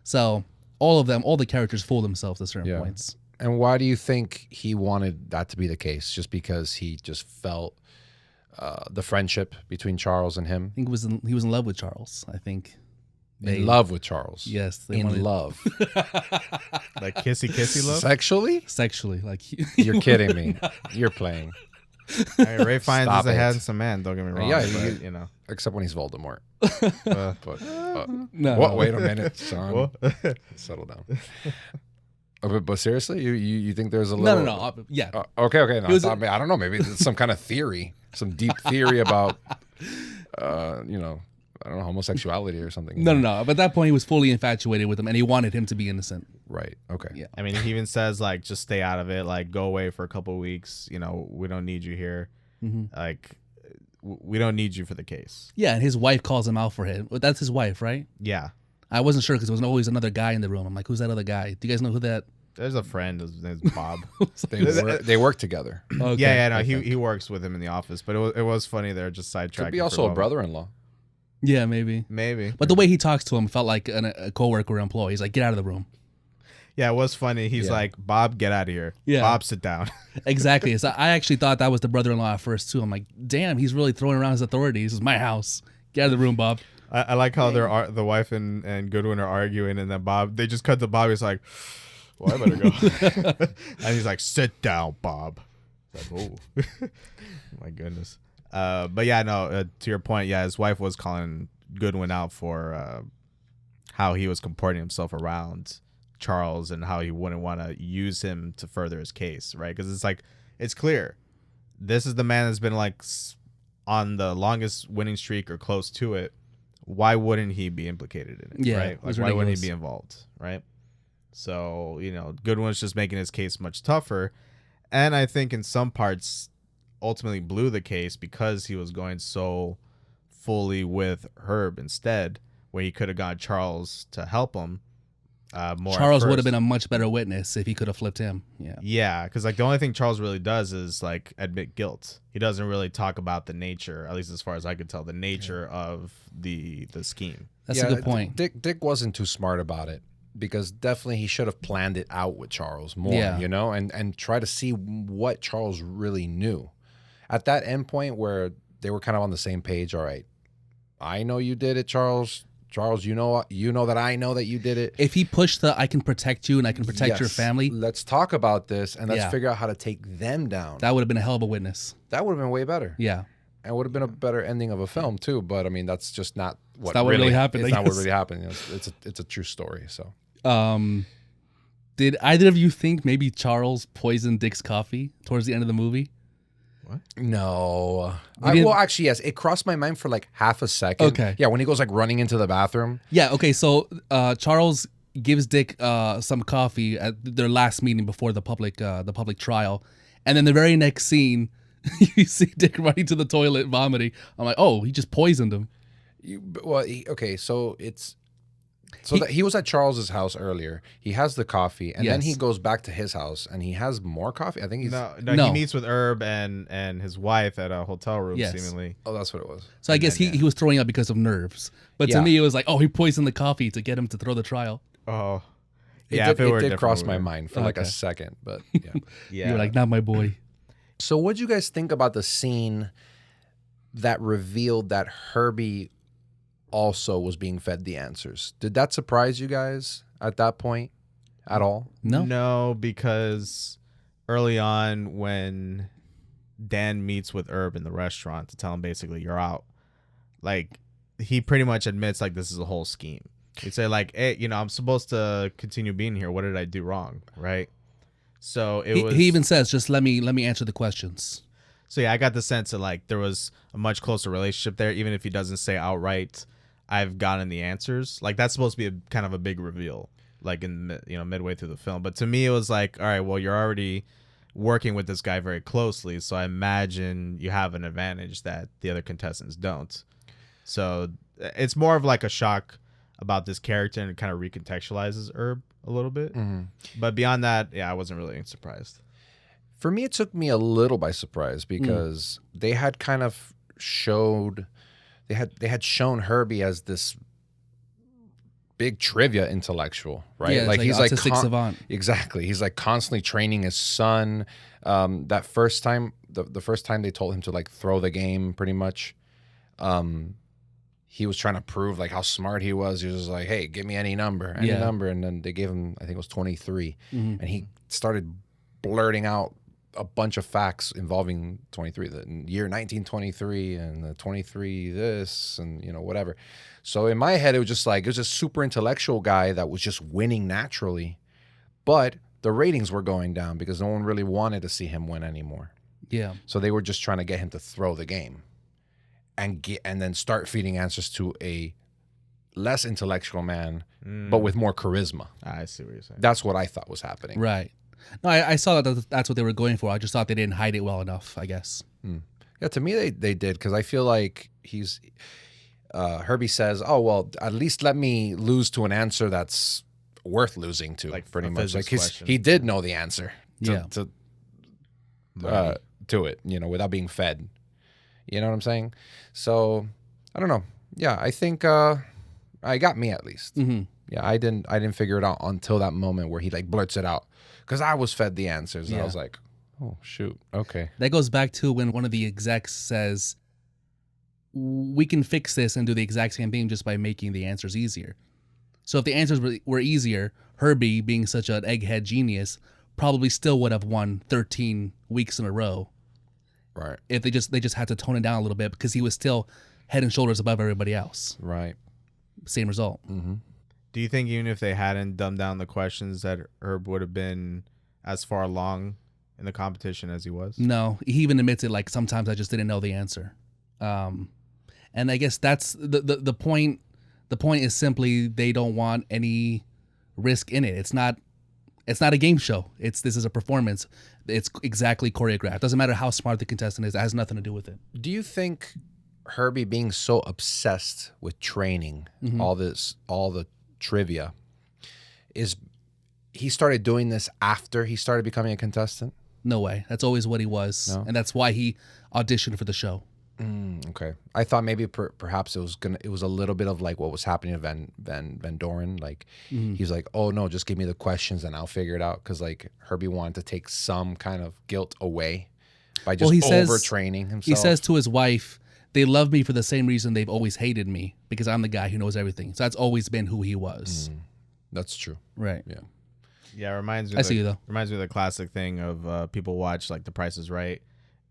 So all the characters fool themselves at certain points. And why do you think he wanted that to be the case? Just because he just felt the friendship between Charles and him? I think he was in love with Charles. I think. In love with Charles? Yes. Love. Like kissy love? Sexually? Like You're kidding me. You're playing. Hey, Ray Fiennes is a handsome man, don't get me wrong. Yeah, but, except when he's Voldemort. No. What? Wait a minute, Sean. Settle down. But seriously, you think there's a little? No. Yeah. Okay. No, I don't know. Maybe it's some kind of theory, some deep theory about, I don't know, homosexuality or something. No. But at that point, he was fully infatuated with him, and he wanted him to be innocent. Right. Okay. Yeah. I mean, he even says like, just stay out of it. Like, go away for a couple of weeks. We don't need you here. Mm-hmm. Like, we don't need you for the case. Yeah, and his wife calls him out for it. That's his wife, right? Yeah. I wasn't sure because there was always another guy in the room. I'm like, who's that other guy? Do you guys know who that? There's a friend. His name's Bob. They work together. Okay. Yeah, no, he works with him in the office. But it was funny. They're just sidetracking. Could be also a brother-in-law. Yeah, maybe. But the way he talks to him felt like a coworker or employee. He's like, get out of the room. Yeah, it was funny. He's like, Bob, get out of here. Yeah. Bob, sit down. Exactly. So I actually thought that was the brother-in-law at first too. I'm like, damn, he's really throwing around his authority. This is my house. Get out of the room, Bob. I like how the wife and Goodwin are arguing, and then They just cut to Bob. He's like, well, I better go. And he's like, sit down, Bob. It's like, oh, my goodness. But yeah, no, to your point, yeah, his wife was calling Goodwin out for how he was comporting himself around Charles and how he wouldn't want to use him to further his case, right? Because it's like, it's clear. This is the man that's been like on the longest winning streak or close to it. Why wouldn't he be implicated in it, Yeah, right? Like, why wouldn't he be involved, right? So, you know, Goodwin's just making his case much tougher. And I think in some parts ultimately blew the case because he was going so fully with Herb instead, where he could have got Charles to help him more. Charles would have been a much better witness if he could have flipped him. Yeah, because like the only thing Charles really does is like admit guilt. He doesn't really talk about the nature, at least as far as I could tell, the nature of the scheme. That's a good point. Dick wasn't too smart about it because definitely he should have planned it out with Charles more, Yeah. you know, and try to see what Charles really knew. At that end point where they were kind of on the same page, all right, I know you did it, Charles. Charles, you know that I know that you did it. If he pushed I can protect you and I can protect your Yes. family. Let's talk about this and let's Yeah. figure out how to take them down. That would have been a hell of a witness. That would have been way better. Yeah. And would have been a better ending of a film too. But I mean, that's just not what, not what really happened, It's I not what guess. really happened. You know, it's a true story. So, Did either of you think maybe Charles poisoned Dick's coffee towards the end of the movie? no. didn't- Well, actually, yes. It crossed my mind for like half a second. Okay. Yeah, when he goes like running into the bathroom. Yeah, okay, so Charles gives Dick some coffee at their last meeting before the public trial. And then the very next scene, you see Dick running to the toilet vomiting. I'm like, oh, he just poisoned him. That he was at Charles's house earlier. He has the coffee, and then Yes. he goes back to his house, and he has more coffee. I think he's No, No. he meets with Herb and his wife at a hotel room, Yes. seemingly. Oh, that's what it was. So I guess he was throwing up because of nerves. But to Yeah. me, it was like, oh, he poisoned the coffee to get him to throw the trial. Oh, It yeah. did, if it were a did different cross my movie. mind for like a Okay. second, but yeah. Yeah, You were like, not my boy. So what do you guys think about the scene that revealed that Herbie also was being fed the answers? Did that surprise you guys at that point at all? No, because early on when Dan meets with Herb in the restaurant to tell him basically you're out, like he pretty much admits like this is a whole scheme. He'd say like, hey, you know, I'm supposed to continue being here. What did I do wrong? Right. So He even says, just let me answer the questions. So yeah, I got the sense that like there was a much closer relationship there, even if he doesn't say outright, I've gotten the answers. Like that's supposed to be a kind of a big reveal, like in midway through the film. But to me, it was like, all right, well, you're already working with this guy very closely, so I imagine you have an advantage that the other contestants don't. So it's more of like a shock about this character, and it kind of recontextualizes Herb a little bit. Mm-hmm. But beyond that, yeah, I wasn't really surprised. For me, it took me a little by surprise because they had kind of showed they had shown Herbie as this big trivia intellectual, right? Yeah, like he's an autistic savant. Exactly. He's like constantly training his son. That first time, the first time they told him to like throw the game, pretty much. He was trying to prove like how smart he was. He was just like, "Hey, give me any number," and then they gave him, I think it was 23, and he started blurting out a bunch of facts involving 23, the year 1923, and the 23 this, and whatever. So in my head, it was just a super intellectual guy that was just winning naturally, but the ratings were going down because no one really wanted to see him win anymore. Yeah. So they were just trying to get him to throw the game. And then start feeding answers to a less intellectual man, but with more charisma. I see what you're saying. That's what I thought was happening. Right. No, I saw that that's what they were going for. I just thought they didn't hide it well enough, I guess. Yeah, to me they did, because I feel like Herbie says, "Oh well, at least let me lose to an answer that's worth losing to." Like pretty a much, like physics question. he did know the answer Yeah. to it, without being fed. You know what I'm saying? So I don't know. Yeah, I think I got me at least. Mm-hmm. Yeah, I didn't figure it out until that moment where he like blurts it out, because I was fed the answers and I was like, oh shoot, okay. That goes back to when one of the execs says, we can fix this and do the exact same thing just by making the answers easier. So if the answers were easier, Herbie, being such an egghead genius, probably still would have won 13 weeks in a row. Right. If they just had to tone it down a little bit, because he was still head and shoulders above everybody else. Right. Same result. Mm-hmm. Do you think even if they hadn't dumbed down the questions that Herb would have been as far along in the competition as he was? No, he even admits it, like, sometimes I just didn't know the answer. And I guess that's the point. The point is simply they don't want any risk in it. It's not a game show. This is a performance. It's exactly choreographed. Doesn't matter how smart the contestant is. It has nothing to do with it. Do you think Herbie being so obsessed with training, all the trivia, he started doing this after he started becoming a contestant? No way. That's always what he was. No? And that's why he auditioned for the show. Okay. I thought maybe perhaps it was a little bit of like what was happening to Van Doren. Like he's like, oh no, just give me the questions and I'll figure it out. Because like Herbie wanted to take some kind of guilt away by just overtraining himself. He says to his wife, they love me for the same reason they've always hated me, because I'm the guy who knows everything. So that's always been who he was. That's true. Right. Yeah. Yeah, it reminds me. I see you though. Reminds me of the classic thing of people watch like The Price is Right,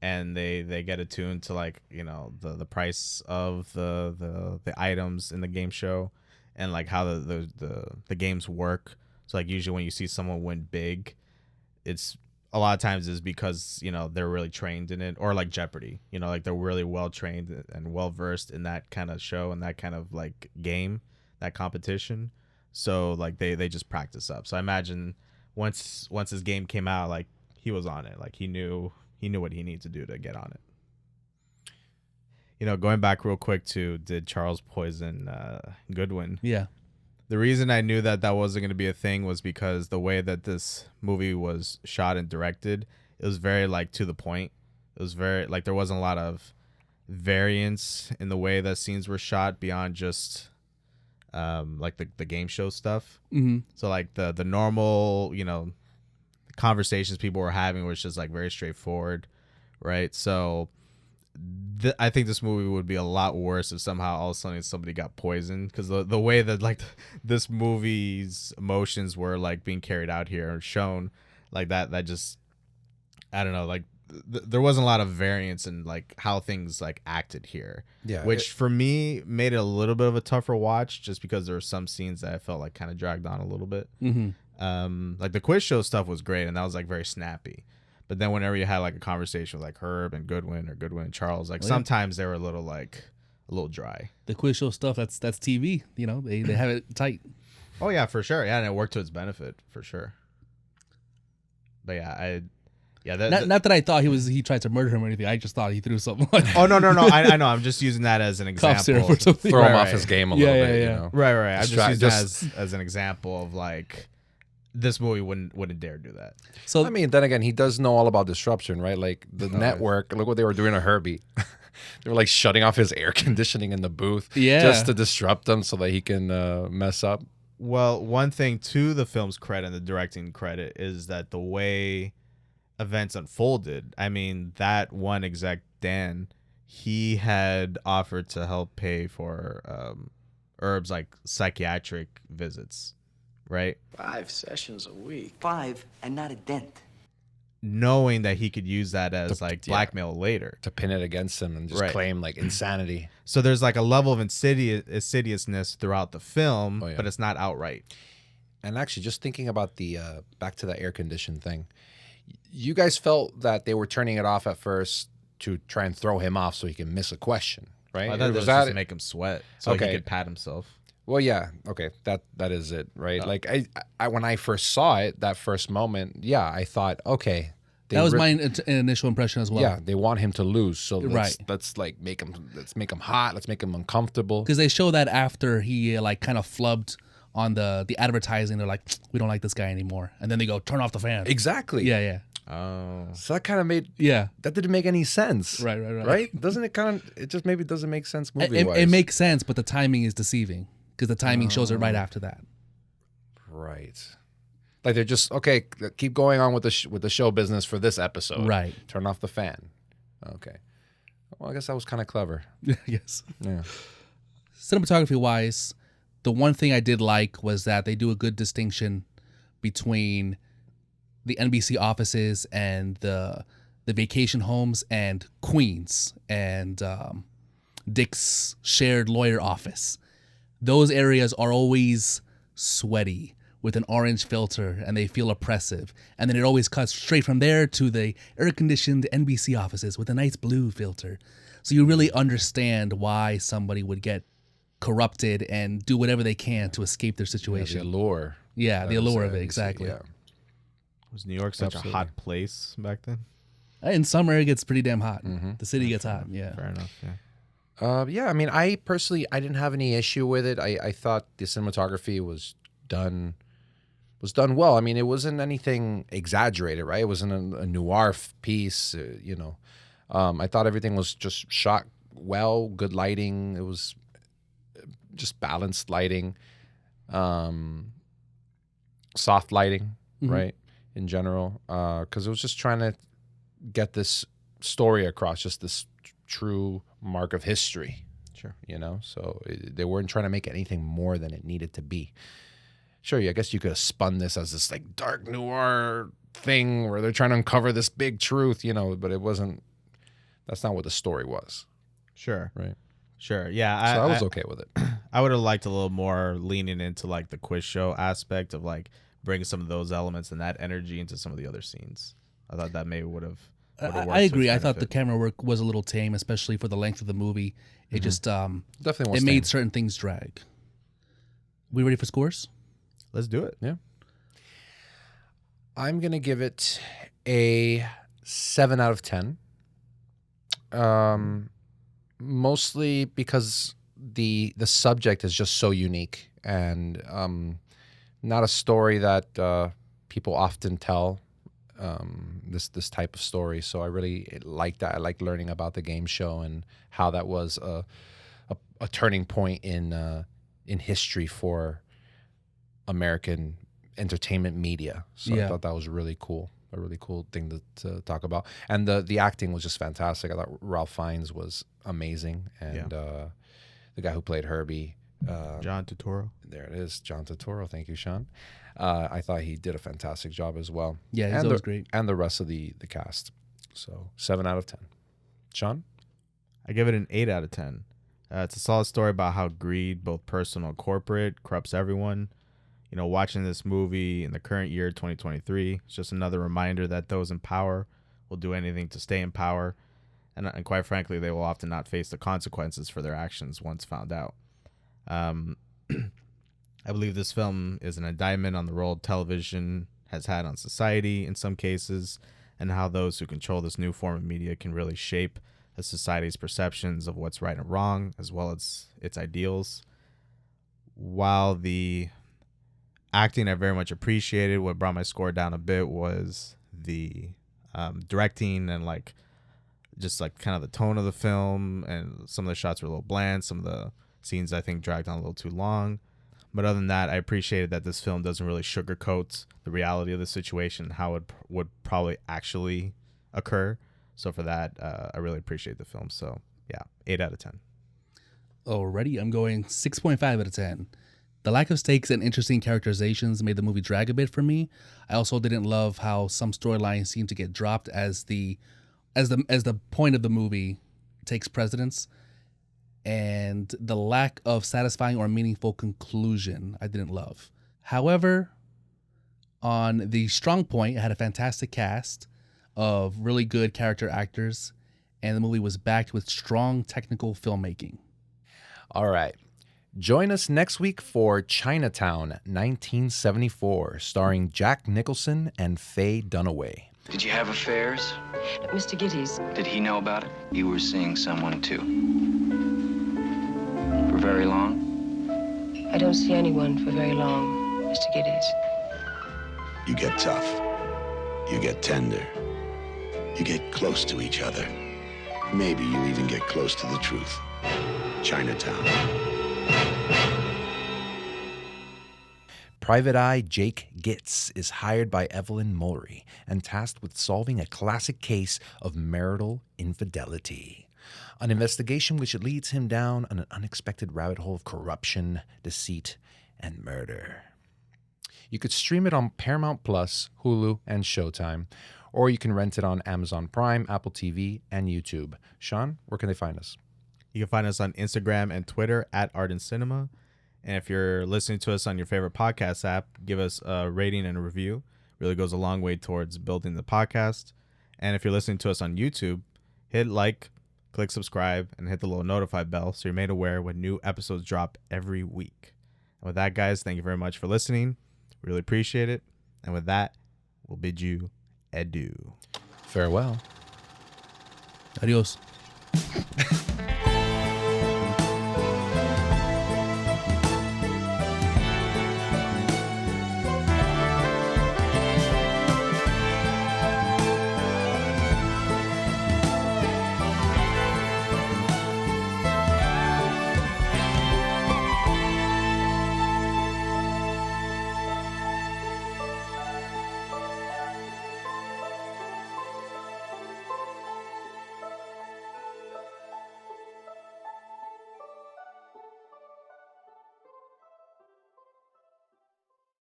and they get attuned to like the price of the items in the game show, and like how the games work. So like usually when you see someone win big, it's a lot of times is because they're really trained in it, or like Jeopardy. Like they're really well trained and well versed in that kind of show and that kind of like game, that competition. So like they just practice up. So I imagine once his game came out, like he was on it. Like he knew what he needed to do to get on it. Going back real quick to, did Charles poison Goodwin? Yeah. The reason I knew that wasn't going to be a thing was because the way that this movie was shot and directed, it was very like to the point. It was very like there wasn't a lot of variance in the way that scenes were shot beyond just like the game show stuff. So like the normal conversations people were having was just like very straightforward, right? So I think this movie would be a lot worse if somehow all of a sudden somebody got poisoned, because the way that like this movie's emotions were like being carried out here or shown like that just, I don't know, like there wasn't a lot of variance in like how things like acted here. Yeah, which for me made it a little bit of a tougher watch, just because there were some scenes that I felt like kind of dragged on a little bit. Like the quiz show stuff was great and that was like very snappy, but then whenever you had like a conversation with like Herb and Goodwin or Goodwin and Charles, like sometimes they were a little dry. The quiz show stuff, that's TV. They have it tight. Oh yeah, for sure. Yeah, and it worked to its benefit for sure. But yeah, not that I thought he tried to murder him or anything. I just thought he threw something. Oh no! I know. I'm just using that as an example. Or something. Throw him off his game a little bit. Yeah. Right. I'm just using that as an example of like this movie wouldn't dare do that. So I mean, then again, he does know all about disruption, right? Like the network. Look what they were doing to Herbie. They were like shutting off his air conditioning in the booth, just to disrupt him so that he can mess up. Well, one thing to the film's credit and the directing credit is that the way events unfolded, I mean, that one exec, Dan, he had offered to help pay for Herb's like psychiatric visits, right? 5 sessions a week. 5 and not a dent. Knowing that he could use that as like blackmail later. To pin it against him and just claim like insanity. So there's like a level of insidiousness throughout the film, but it's not outright. And actually, just thinking about the back to the air conditioned thing, you guys felt that they were turning it off at first to try and throw him off so he can miss a question, right? I thought was just to make him sweat so he could pat himself. Well, yeah, okay, that is it, right? Like I when I first saw it, that first moment, I thought, okay, That was my initial impression as well. Yeah, they want him to lose, so Right. let's make him hot, let's make him uncomfortable. Because they show that after he like kind of flubbed on the advertising, they're like, we don't like this guy anymore, and then they go turn off the fan. Exactly. Yeah. Oh, So that kind of made that didn't make any sense. Right. Doesn't it kind of? It just maybe doesn't make sense movie wise. It makes sense, but the timing is deceiving because the timing shows it right after that. Right. Like they're just okay. Keep going on with the show business for this episode. Right. Turn off the fan. Okay. Well, I guess that was kind of clever. Yes. Yeah. Cinematography wise, the one thing I did like was that they do a good distinction between the NBC offices and the vacation homes and Queens and Dick's shared lawyer office. Those areas are always sweaty with an orange filter and they feel oppressive. And then it always cuts straight from there to the air-conditioned NBC offices with a nice blue filter. So you really understand why somebody would get corrupted and do whatever they can to escape their situation. The allure. Yeah, the allure of it, exactly. Yeah. was New York such a hot place back then? In summer, it gets pretty damn hot. Mm-hmm. The city gets hot, yeah. Fair enough, yeah. I mean, I personally, I didn't have any issue with it. I thought the cinematography was done well. I mean, it wasn't anything exaggerated, right? It wasn't a noir piece, I thought everything was just shot well, good lighting. It was just balanced lighting, soft lighting, right, in general, because it was just trying to get this story across, just this true mark of history. Sure. So they weren't trying to make anything more than it needed to be. Sure, I guess you could have spun this as this like dark noir thing where they're trying to uncover this big truth, but it wasn't. That's not what the story was. Sure. Right. Sure. Yeah. So I was okay with it. I would have liked a little more leaning into like the quiz show aspect of like bringing some of those elements and that energy into some of the other scenes. I thought that maybe would have. I agree. I thought the camera work was a little tame, especially for the length of the movie. It just definitely was it made tame. certain things drag. We ready for scores? Let's do it. Yeah. I'm gonna give it a 7 out of 10. Mostly because the subject is just so unique and not a story that people often tell. This type of story, so I really like that. I like learning about the game show and how that was a turning point in history for American entertainment media. So I thought that was really cool, a really cool thing to talk about. And the acting was just fantastic. I thought Ralph Fiennes was amazing, and the guy who played Herbie, John Turturro. There it is, John Turturro. Thank you, Sean. I thought he did a fantastic job as well. Yeah, he's always great. And the rest of the cast. So 7 out of 10. Sean? I give it an 8 out of 10. It's a solid story about how greed, both personal and corporate, corrupts everyone. Watching this movie in the current year, 2023, it's just another reminder that those in power will do anything to stay in power. And quite frankly, they will often not face the consequences for their actions once found out. I believe this film is an indictment on the role television has had on society in some cases, and how those who control this new form of media can really shape a society's perceptions of what's right and wrong, as well as its ideals. While the acting I very much appreciated, what brought my score down a bit was the directing and just kind of the tone of the film, and some of the shots were a little bland. Some of the scenes I think dragged on a little too long. But other than that, I appreciated that this film doesn't really sugarcoat the reality of the situation and how it would probably actually occur. So for that, I really appreciate the film. So yeah, 8 out of 10. Alrighty, I'm going 6.5 out of 10. The lack of stakes and interesting characterizations made the movie drag a bit for me. I also didn't love how some storylines seem to get dropped as the point of the movie takes precedence. And the lack of satisfying or meaningful conclusion I didn't love. However, on the strong point, it had a fantastic cast of really good character actors, and the movie was backed with strong technical filmmaking. All right. Join us next week for Chinatown 1974, starring Jack Nicholson and Faye Dunaway. Did you have affairs? Mr. Giddies. Did he know about it? You were seeing someone too. For very long? I don't see anyone for very long, Mr. Giddies. You get tough. You get tender. You get close to each other. Maybe you even get close to the truth. Chinatown. Private Eye Jake Gitz is hired by Evelyn Mulry and tasked with solving a classic case of marital infidelity. An investigation which leads him down an unexpected rabbit hole of corruption, deceit, and murder. You could stream it on Paramount Plus, Hulu, and Showtime, or you can rent it on Amazon Prime, Apple TV, and YouTube. Sean, where can they find us? You can find us on Instagram and Twitter at Ardent Cinema. And if you're listening to us on your favorite podcast app, give us a rating and a review. It really goes a long way towards building the podcast. And if you're listening to us on YouTube, hit like, click subscribe, and hit the little notify bell so you're made aware when new episodes drop every week. And with that, guys, thank you very much for listening. Really appreciate it. And with that, we'll bid you adieu. Farewell. Adios.